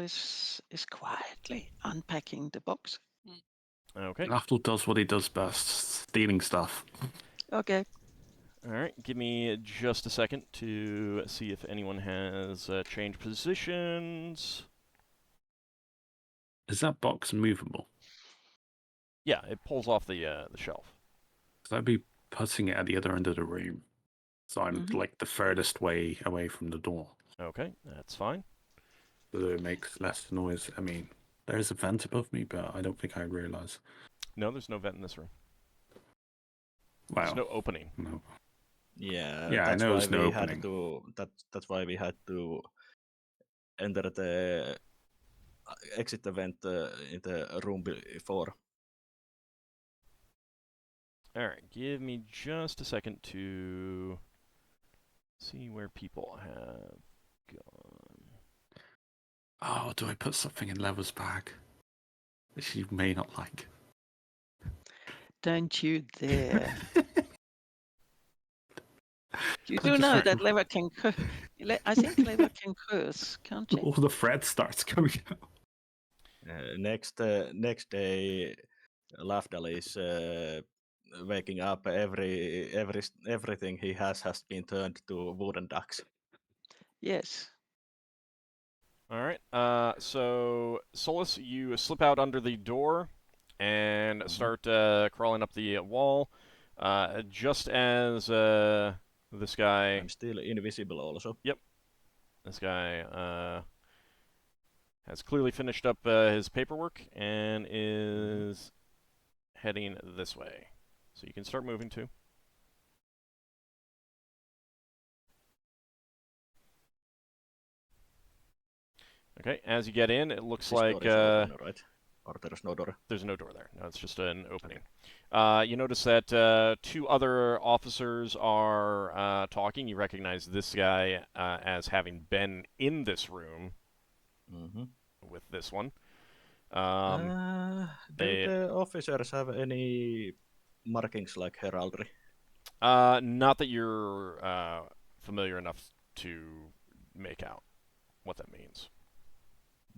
is quietly unpacking the box. Okay. Lafdul does what he does best, stealing stuff. Okay. All right. Give me just a second to see if anyone has changed positions. Is that box movable? Yeah, it pulls off the shelf. Because I'd be putting it at the other end of the room. So I'm like the furthest way away from the door. Okay, that's fine. So that it makes less noise. I mean, there is a vent above me, but I don't think I realise. No, there's no vent in this room. Wow. There's no opening. No. Yeah, Yeah, I that's know why there's no we had opening. to. That's why we had to enter the exit event in the room before. All right, give me just a second to see where people have gone. Oh, do I put something in Leva's bag that she may not like? Don't you dare. You I'm do just know very- that Leva can I think Leva can curse, can't she? All the thread starts coming out. Next day, Lafdul is waking up. Everything he has been turned to wooden ducks. Yes. All right. So Solas, you slip out under the door and start crawling up the wall. Just as this guy, I'm still invisible, also. this guy has clearly finished up his paperwork and is heading this way. So you can start moving too. Okay, as you get in, it looks This like door is open, right? Or there's no door. there's no door there. No, it's just an opening. You notice that two other officers are talking. You recognize this guy as having been in this room with this one. Do the officers have any markings like heraldry? Not that you're familiar enough to make out what that means.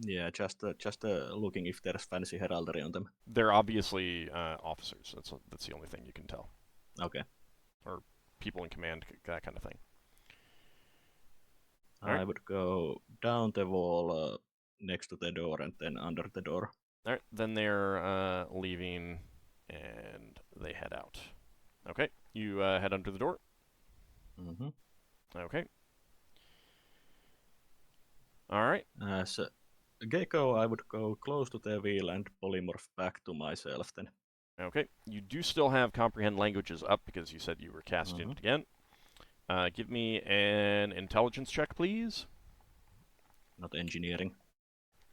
Yeah, just looking if there's fancy heraldry on them. They're obviously officers. That's the only thing you can tell. Okay. Or people in command, that kind of thing. I Alright. would go down the wall next to the door and then under the door. All right, then they're leaving, and they head out. Okay, you head under the door. Mm-hmm. Okay. All right. As a gecko, I would go close to the wheel and polymorph back to myself then. Okay. You do still have comprehend languages up because you said you were casting it again. Give me an intelligence check, please. Not engineering.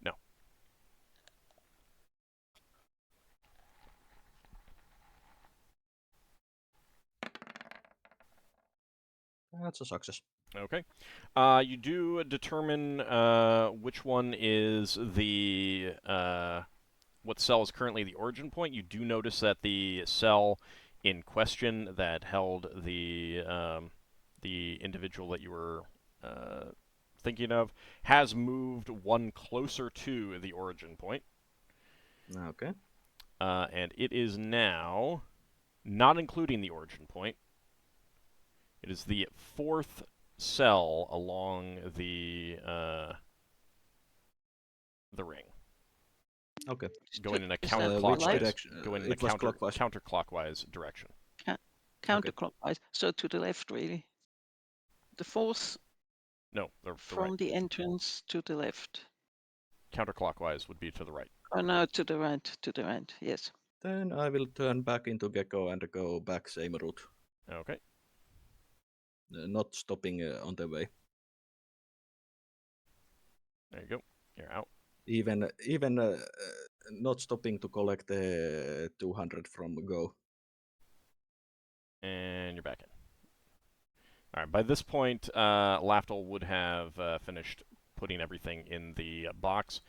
No. That's a success. Okay. You do determine which one is the what cell is currently the origin point. You do notice that the cell in question that held the individual that you were thinking of has moved one closer to the origin point. Okay. And it is now, not including the origin point, it is the fourth cell along the ring. Okay. Going in a Is that which counterclockwise. direction? Going in a It was clockwise. counterclockwise direction. Counterclockwise, so to the left, really. The fourth No, the from right. the entrance to the left. Counterclockwise would be to the right. Oh no, to the right, yes. Then I will turn back into gecko and go back same route. Okay. Not stopping on the way. There you go. You're out. Even not stopping to collect the 200 from Go. And you're back in. All right. By this point, Lafdul would have finished putting everything in the box.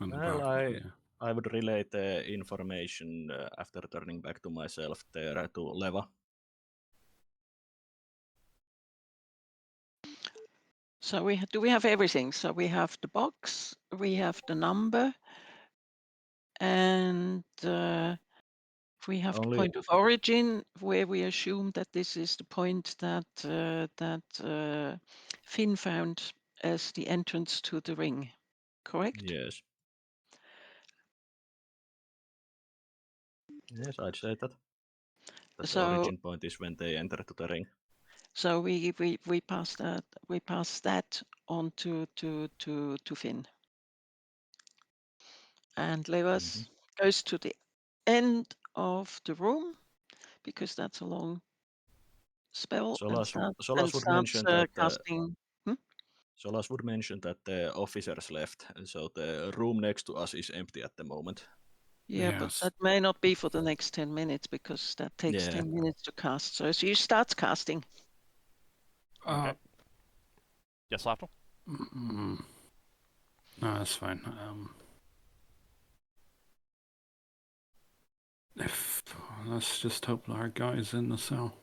On the Well, back, yeah. I would relay the information after turning back to myself there to Leva. So do we have everything? So we have the box, we have the number, and we have the point of origin, where we assume that this is the point that Finn found as the entrance to the ring. Correct? Yes. Yes, I'd say that. That the origin point is when they enter to the ring. So we pass that on to Finn. And Levas goes to the end of the room because that's a long spell. Solas would mention that casting. Solas would mention that the officers left, so the room next to us is empty at the moment. Yeah, but that may not be for the next 10 minutes because that takes 10 minutes to cast. So you start casting. Okay. Yes, Lafdul? No, that's fine. Let's just hope our guy's in the cell.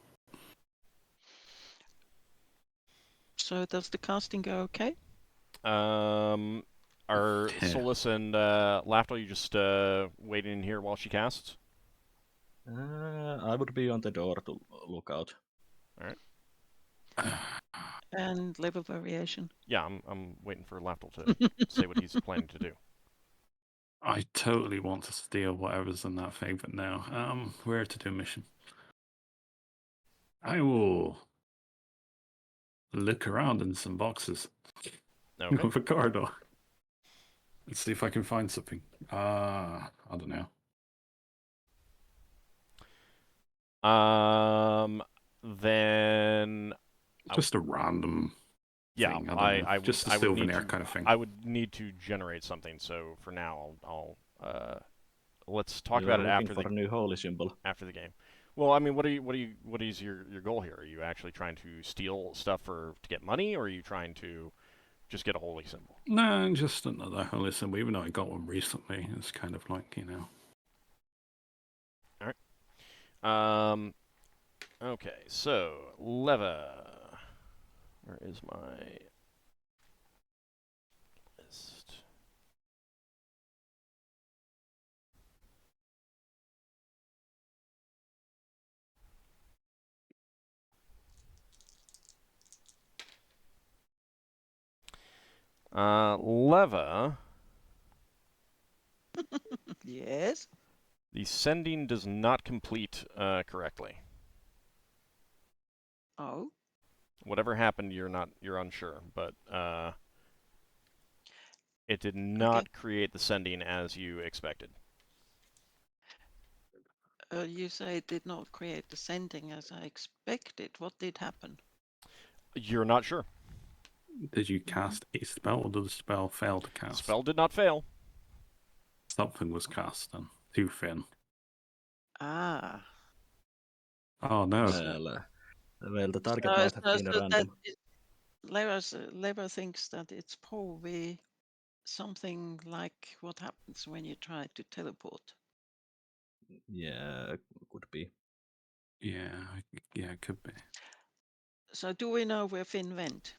So does the casting go okay? Are Solas and Lafdul, you just waiting in here while she casts? I would be on the door to look out. All right. And level variation. Yeah, I'm waiting for Lafdul to say what he's planning to do. I totally want to steal whatever's in that thing, but now, where to do mission? I will look around in some boxes Okay. of a corridor. Let's see if I can find something. I don't know. Then just a random. Yeah, thing. I would just a souvenir kind of thing. I would need to generate something. So for now, I'll let's talk about it after a new holy symbol after the game. Well, I mean, what is your goal here? Are you actually trying to steal stuff to get money, or are you trying to just get a holy symbol? No, just another holy symbol. Even though I got one recently, it's kind of like, you know. All right. Okay, so Leva. Where is my list? Leva, Yes. the sending does not complete correctly. Oh. Whatever happened, you're unsure, but it did not create the sending as you expected. You say it did not create the sending as I expected. What did happen? You're not sure. Did you cast a spell, or did the spell fail to cast? Spell did not fail. Something was cast then. To Finn. Ah. Oh no. Well, the target might have been random. Leva thinks that it's probably something like what happens when you try to teleport. Yeah, could be. Yeah, it could be. So do we know where Finn went?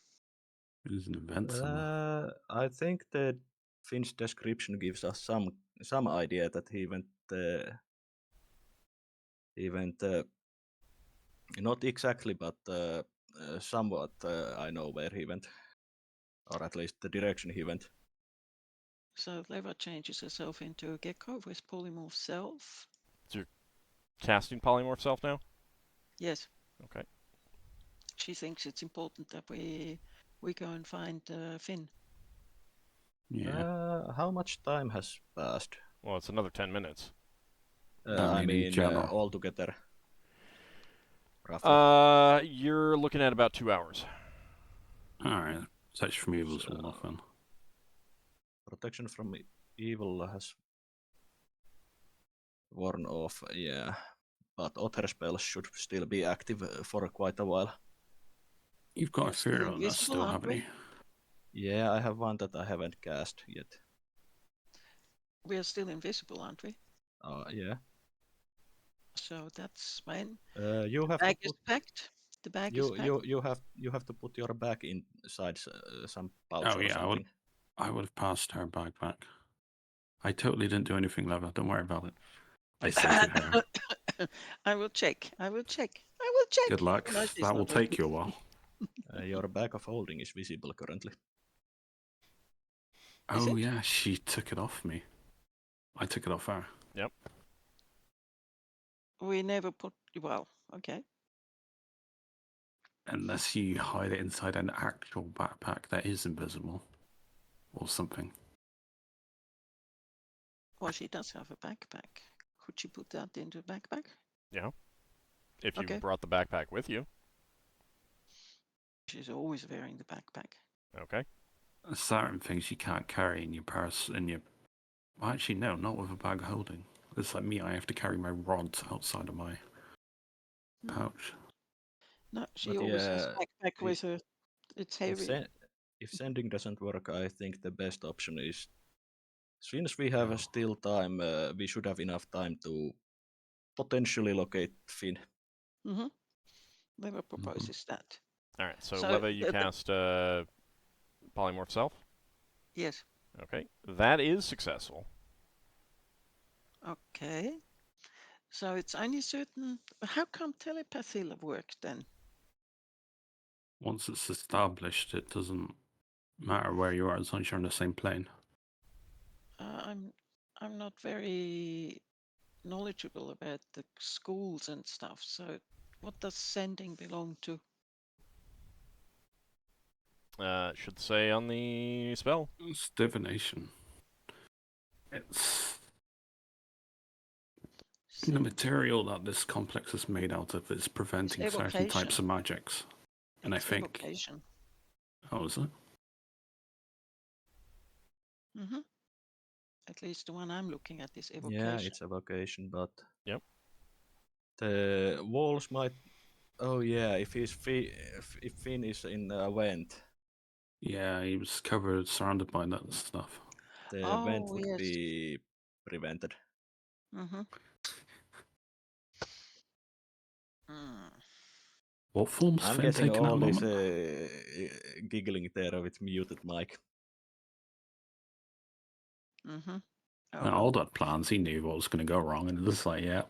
There's an event somewhere. I think the Finn's description gives us some idea that he went. Not exactly, but somewhat. I know where he went, or at least the direction he went. So Leva changes herself into a gecko with polymorph self. So you're casting polymorph self now? Yes. Okay. She thinks it's important that we go and find Finn. Yeah. How much time has passed? Well, it's another 10 minutes. I in mean, general. altogether. Roughly. You're looking at about 2 hours. Alright. Search for evil So- worn off then. Protection from evil has worn off, yeah. But other spells should still be active for quite a while. You've got a Still fear on us invisible, still, aren't haven't we? you? Yeah, I have one that I haven't cast yet. We are still invisible, aren't we? Yeah. So that's fine. You have Bag to is put packed. The bag is packed. you have to put your bag inside some pouch Oh or yeah, something. I would have passed her bag back. I totally didn't do anything, Leva. Don't worry about it. I said to her, I will check. good luck. When I see That will something. take you a while. Your bag of holding is visible currently. Is Oh it? yeah, she took it off me. I took it off her. Yep. We never put. Well, okay. Unless you hide it inside an actual backpack that is invisible. Or something. Well, she does have a backpack. Could she put that into a backpack? Yeah. If Okay. you brought the backpack with you. She's always wearing the backpack. Okay. Certain things you can't carry in your purse, Well, actually, no, not with a bag holding. It's like me, I have to carry my rods outside of my pouch. No, she But always has a yeah, backpack with her. It's heavy. if sending doesn't work, I think the best option is, since we have still time, we should have enough time to potentially locate Finn. Mm-hmm. Leva proposes that. Alright, so So, Leva, you cast polymorph self. Yes. Okay. That is successful. Okay. So it's only certain. How come telepathy worked then? Once it's established, it doesn't matter where you are as long as you're on the same plane. I'm not very knowledgeable about the schools and stuff. So, what does sending belong to? It should say on the spell. It's divination. It's the material that this complex is made out of is preventing certain evocation. types of magics. And It's I think... evocation. Oh, is it? Mm-hmm. At least the one I'm looking at is evocation. Yeah, it's evocation, but Yep. the walls might. Oh yeah, if Finn is in a vent, Yeah, he was surrounded by that stuff. the vent Oh, would yes. be prevented. Mm-hmm. Mm. What form's I'm Finn getting taking at the all this moment? giggling there with muted mic. Mm-hmm. And all that plans, he knew what was going to go wrong, and it's like, yeah.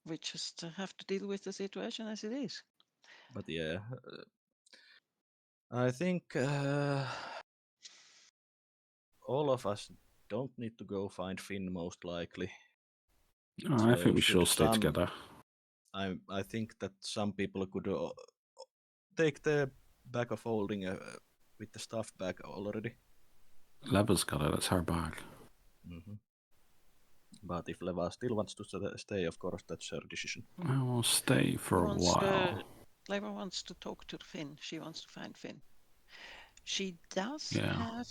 We just have to deal with the situation as it is. But yeah, I think all of us don't need to go find Finn most likely. Oh, I think we should should all stay some- together. I think that some people could take the bag of holding with the stuff back already. Leva's got it, that's her bag. Mm-hmm. But if Leva still wants to stay, of course, that's her decision. I will stay for a while. Leva wants to talk to Finn. She wants to find Finn. She does Yeah. have.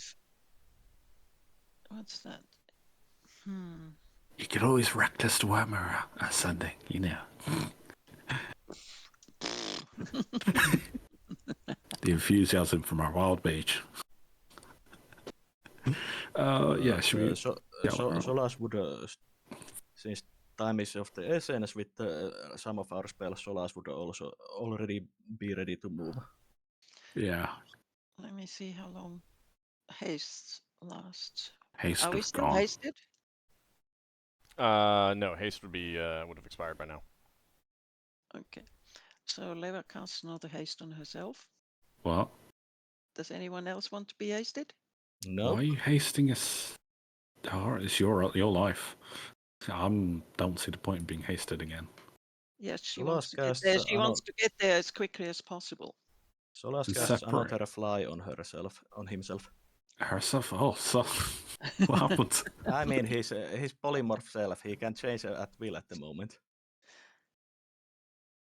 What's that? You could always reckless to Whammer ascending, you know. The enthusiasm from our wild mage. Yeah, should we? Solas would, since time is of the essence with some of our spells, Solas would also already be ready to move. Yeah. Let me see how long haste lasts. Haste Are we is still gone. hasted? No, haste would have expired by now. Okay. So Leva casts another haste on herself. What? Does anyone else want to be hasted? No. Why are you hasting us? Oh, it's your life. I don't see the point in being hasted again. Yes, she Solas wants to get casts there. She wants to get there as quickly as possible. Solas And casts separate. another fly on himself. Herself? Oh, so what happened? I mean, his polymorph self. He can change at will at the moment.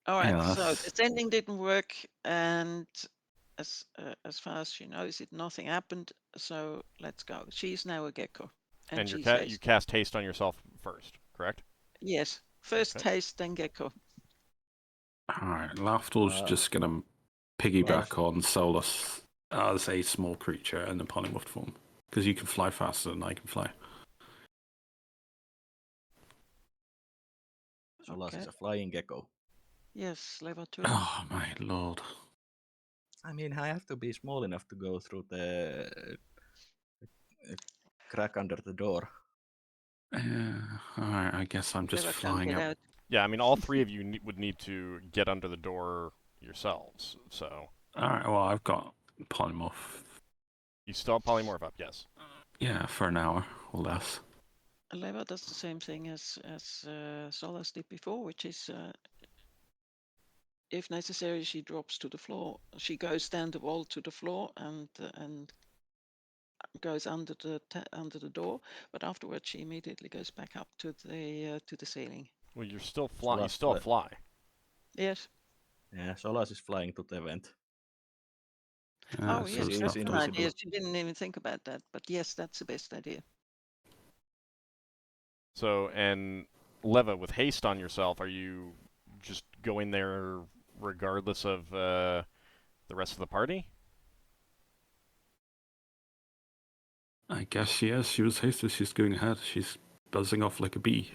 All right. Yeah, So that's- the sending didn't work, and as far as she knows, nothing happened. So let's go. She's now a gecko, And she's you cast haste on yourself first, correct? Yes, first Okay. haste, then gecko. Alright, Lafdul's just gonna piggyback Laf- on Solas as a small creature in the polymorphed form. Because you can fly faster than I can fly. Solas Okay. is a flying gecko. Yes, level 2. Oh my lord. I mean, I have to be small enough to go through the crack under the door. Alright, I guess I'm just Level can't flying get up. out. Yeah, I mean, all three of you would need to get under the door yourselves. So Alright, well, I've got polymorph. you still have polymorph up, yes. Yeah, for an hour or less. Leva does the same thing as Solas did before, which is if necessary, she drops to the floor. She goes down the wall to the floor and goes under the door. But afterwards, she immediately goes back up to the ceiling. Well, you're still fly. You Solas still fly. Yes. Yeah, Solas is flying to the vent. Oh, So yes, she is that's an invisible. idea. She didn't even think about that. But yes, that's the best idea. So, and Leva, with haste on yourself, are you just going there regardless of the rest of the party? I guess she is. She was hasted. She's going ahead. She's buzzing off like a bee.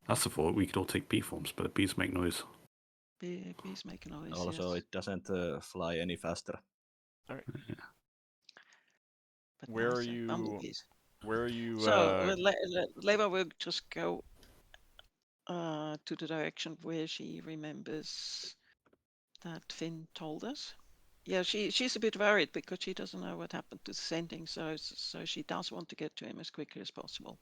That's the thought. We could all take bee forms, but the bees make noise. Bees make a noise. Also, yes. it doesn't fly any faster. All right. Yeah. But Where now are say you? bumblebees. Where are you? So Leva will just go to the direction where she remembers that Finn told us. Yeah, she's a bit worried because she doesn't know what happened to the sending, so she does want to get to him as quickly as possible.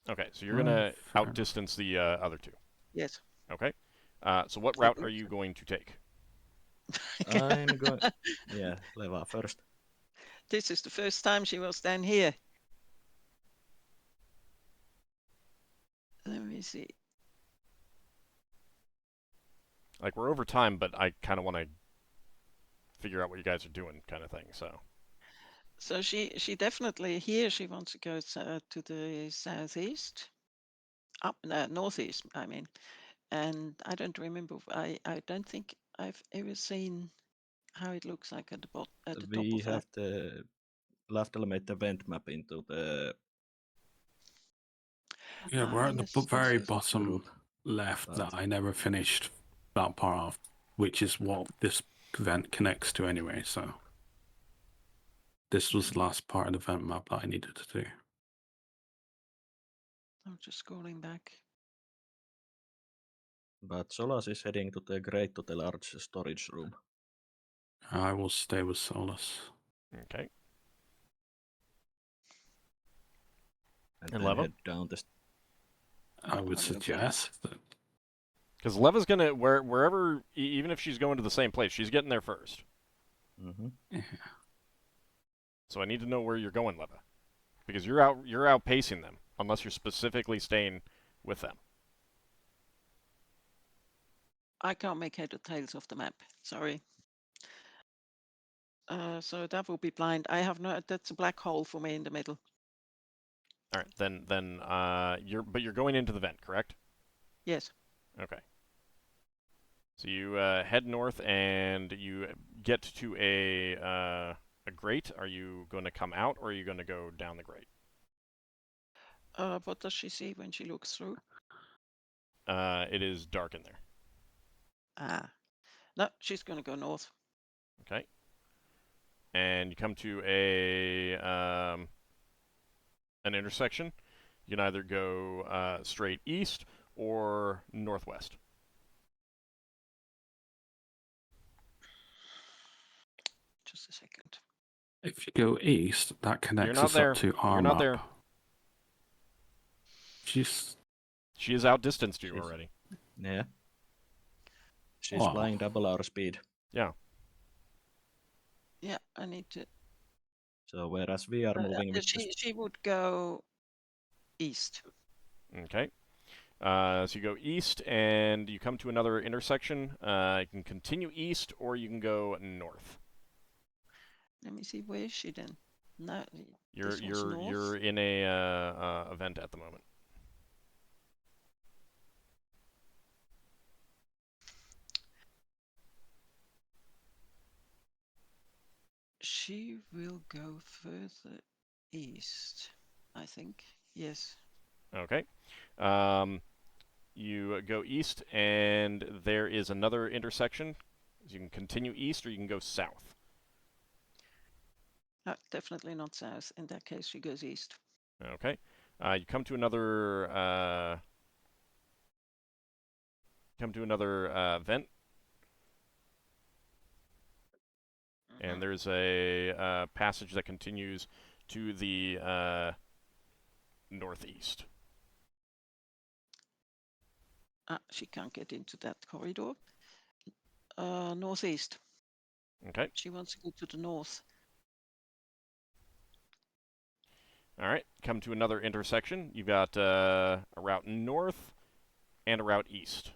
Okay, so you're gonna fair outdistance the other two. Yes. Okay. So what route are you going to take? I'm going. Yeah, Leva first. This is the first time she will stand here. Let me see. Like, we're over time, but I kind of want to figure out what you guys are doing, kind of thing. So she definitely here she wants to go to the southeast, up northeast. I mean, and I don't remember. I don't think I've ever seen how it looks like at the top We of that. have the Lafdul made the vent map into the. Yeah, we're at yes, the very yes. bottom Group. left But- that I never finished that part off, which is what this vent connects to anyway, so this was the last part of the vent map that I needed to do. I'm just scrolling back. But Solas is heading to the Great to the large storage room. I will stay with Solas. Okay. And And then Leva? head down the I would suggest that. Because Leva's gonna wherever, even if she's going to the same place, she's getting there first. Mm-hmm. So I need to know where you're going, Leva, because you're outpacing them unless you're specifically staying with them. I can't make head or tails of the map. Sorry. So that will be blind. I have no. That's a black hole for me in the middle. All right, then you're going into the vent, correct? Yes. Okay. So you head north and you get to a grate. Are you going to come out or are you going to go down the grate? What does she see when she looks through? It is dark in there. Ah. No, she's going to go north. Okay. And you come to a an intersection. You can either go straight east or northwest. Just a second. If you go east, that connects not us there. up to our You're map. not there. She is outdistanced you She's- already. Yeah. She's Wow. flying double our speed. Yeah. Yeah, I need to. So whereas we are moving with the She would go east. Okay. So you go east and you come to another intersection. You can continue east or you can go north. Let me see. Where is she then? No, You're this was north. you're in a event at the moment. She will go further east, I think. Yes. Okay. You go east and there is another intersection. You can continue east or you can go south. Definitely not south. In that case, she goes east. Okay. You come to another vent, and there's a passage that continues to the northeast. She can't get into that corridor. Northeast. Okay. She wants to go to the north. All right. Come to another intersection. You've got a route north and a route east.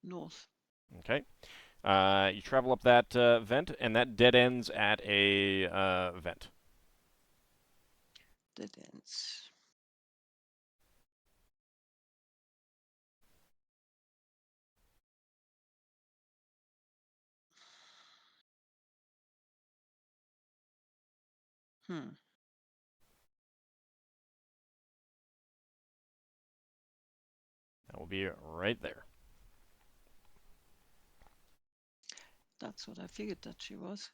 North. Okay. You travel up that vent, and that dead ends at a vent. Dead ends. Hmm. That will be right there. That's what I figured that she was.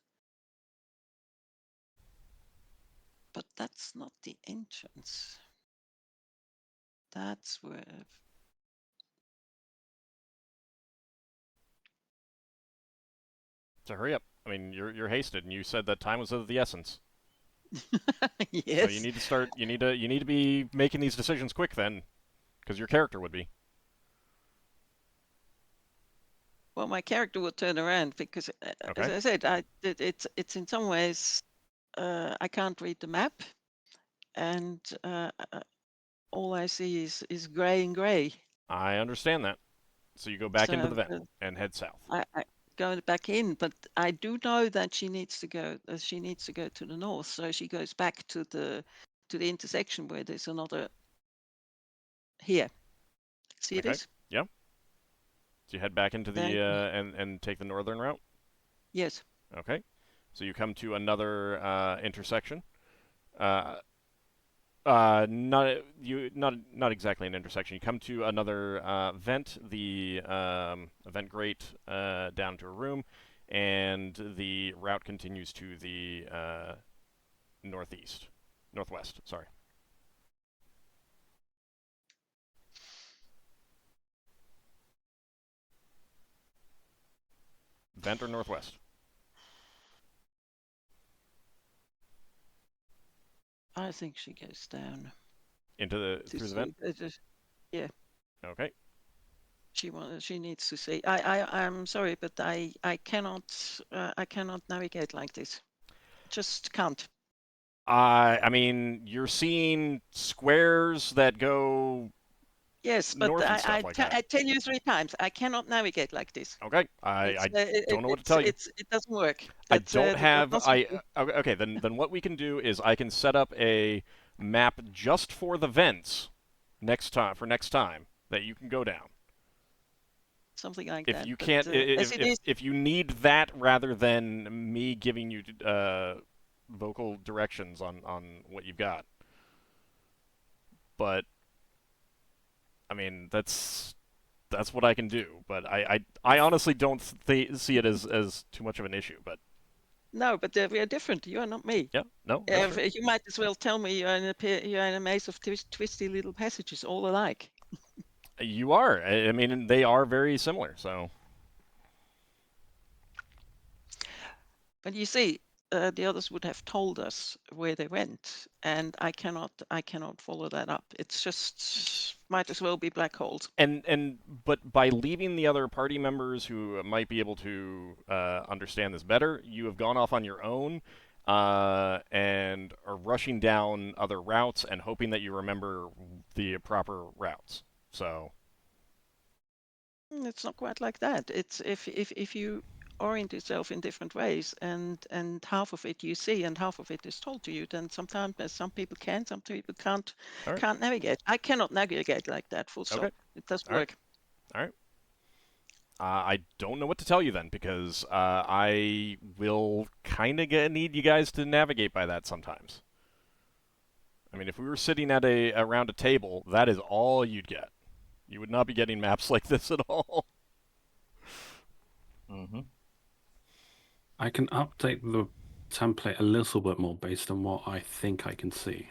But that's not the entrance. That's where. So hurry up. I mean, you're hasted, and you said that time was of the essence. Yes. So you need to start. You need to be making these decisions quick then, because your character would be. Well, my character will turn around because, as Okay. I said, it's in some ways I can't read the map, and all I see is grey and grey. I understand that. So you go back into the So, vent and head south. I go back in, but I do know that she needs to go. She needs to go to the north, so she goes back to the intersection where there's another. Here, see Okay. this? Yeah. So you head back into the and take the northern route. Yes. Okay. So you come to another intersection. Not exactly an intersection. You come to another vent, the vent grate down to a room, and the route continues to the northwest. Sorry. Vent or northwest? I think she goes down. Into the To through the see, vent. yeah, Okay. she needs to see. I'm sorry, but I cannot navigate like this. Just can't. I mean, you're seeing squares that go Yes, but north and stuff like that. I tell you 3 times, I cannot navigate like this. Okay. It's, I don't know what to tell you. it doesn't work. I That's don't have not simple. okay, then what we can do is I can set up a map just for the vents next time that you can go down. Something like If that. you But, can't as it is, if you need that rather than me giving you vocal directions on what you've got. But I mean, that's what I can do, but I honestly don't see it as too much of an issue, but no, but we are different. You are not me. yeah, no, that's true. You might as well tell me you're in a maze of twisty little passages, all alike. You are. I mean, they are very similar, so. But you see, the others would have told us where they went, and I cannot follow that up. It's just might as well be black holes. But by leaving the other party members who might be able to understand this better, you have gone off on your own and are rushing down other routes and hoping that you remember the proper routes. So. It's not quite like that. It's if you orient yourself in different ways, and half of it you see and half of it is told to you, then sometimes some people can, some people can't All right. can't navigate. I cannot navigate like that. Full stop. Okay. It doesn't All right. work. All right. I don't know what to tell you then, because I will kind of need you guys to navigate by that sometimes. I mean, if we were sitting at around a table, that is all you'd get. You would not be getting maps like this at all. Mm-hmm. I can update the template a little bit more based on what I think I can see.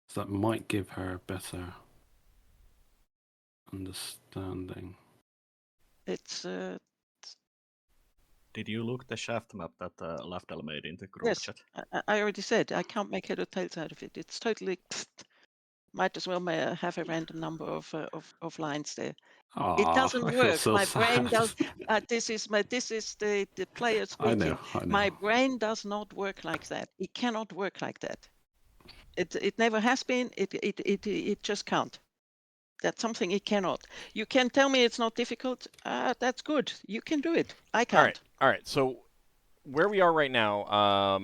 So that might give her a better understanding. It's Did you look the shaft map that Lafdul made in the group yes. chat? I already said I can't make head or tails out of it. It's totally. Might as well have a random number of lines there. It Ah, doesn't I feel work. so My brain sad. does. This is the player I know, speaking. I know. My brain does not work like that. It cannot work like that. It never has been. It just can't. That's something it cannot. You can tell me it's not difficult. That's good. You can do it. I can't. All right. So where we are right now,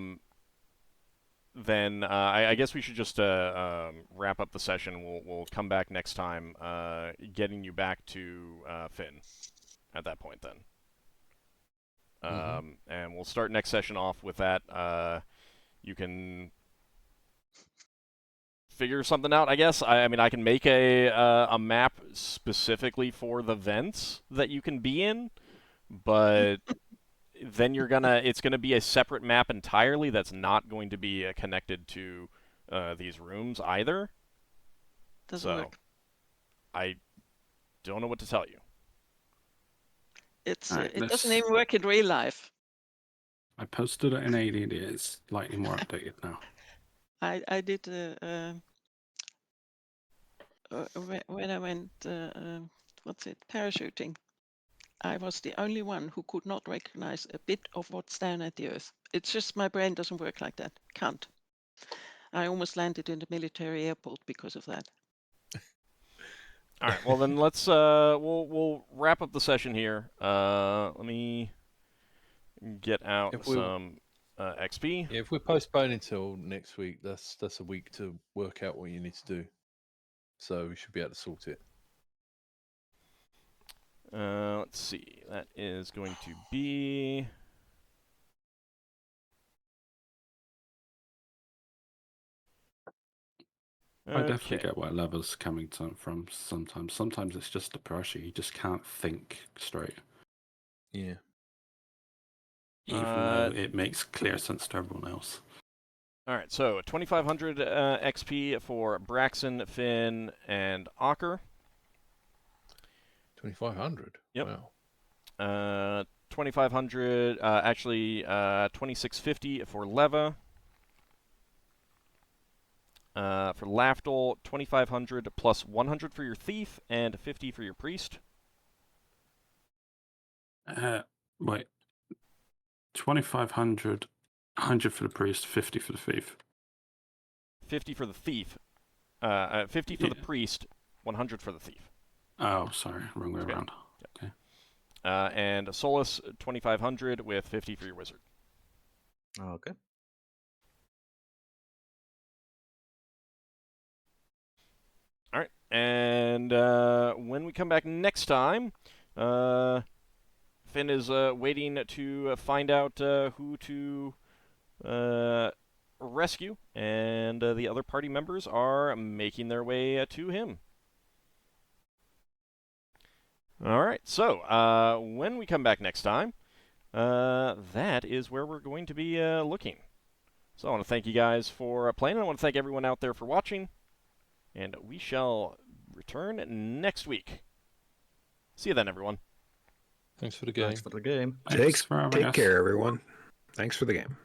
then I guess we should just wrap up the session. We'll come back next time, getting you back to Finn at that point then. And we'll start next session off with that. You can figure something out, I guess. I mean, I can make a map specifically for the vents that you can be in, but then it's gonna be a separate map entirely that's not going to be connected to these rooms either. Doesn't work. I don't know what to tell you. It's Alright, it doesn't even work in real life. I posted it in AD&D. It's slightly more updated now. I did when I went parachuting. I was the only one who could not recognize a bit of what's down at the earth. It's just my brain doesn't work like that. Can't. I almost landed in the military airport because of that. All right. Well, then let's we'll wrap up the session here. Let me get out some XP. Yeah, if we postpone until next week, that's a week to work out what you need to do. So we should be able to sort it. Let's see. That is going to be. I definitely Okay. get where Lever's coming from sometimes. Sometimes it's just the pressure. You just can't think straight. Yeah. Even though it makes clear sense to everyone else. All right, so 2,500 XP for Braxon, Finn, and Ockar. 2,500. Yep. Wow. 2,500, actually 2,650 for Leva. For Lafdul, 2,500 plus 100 for your thief and 50 for your priest. Wait. 2,500, 100 for the priest, 50 for the thief. 50 for the thief. 50 for the priest, 100 for the thief. Oh, sorry, wrong way Okay. around. Yep. Okay. And Solas, 2,500 with 50 for your wizard. Okay. All right, and when we come back next time, Finn is waiting to find out who to rescue, and the other party members are making their way to him. All right, so when we come back next time, that is where we're going to be looking. So I want to thank you guys for playing. I want to thank everyone out there for watching. And we shall return next week. See you then, everyone. Thanks for the game. Thanks for the game. Thanks for having Take us. care, everyone. Thanks for the game.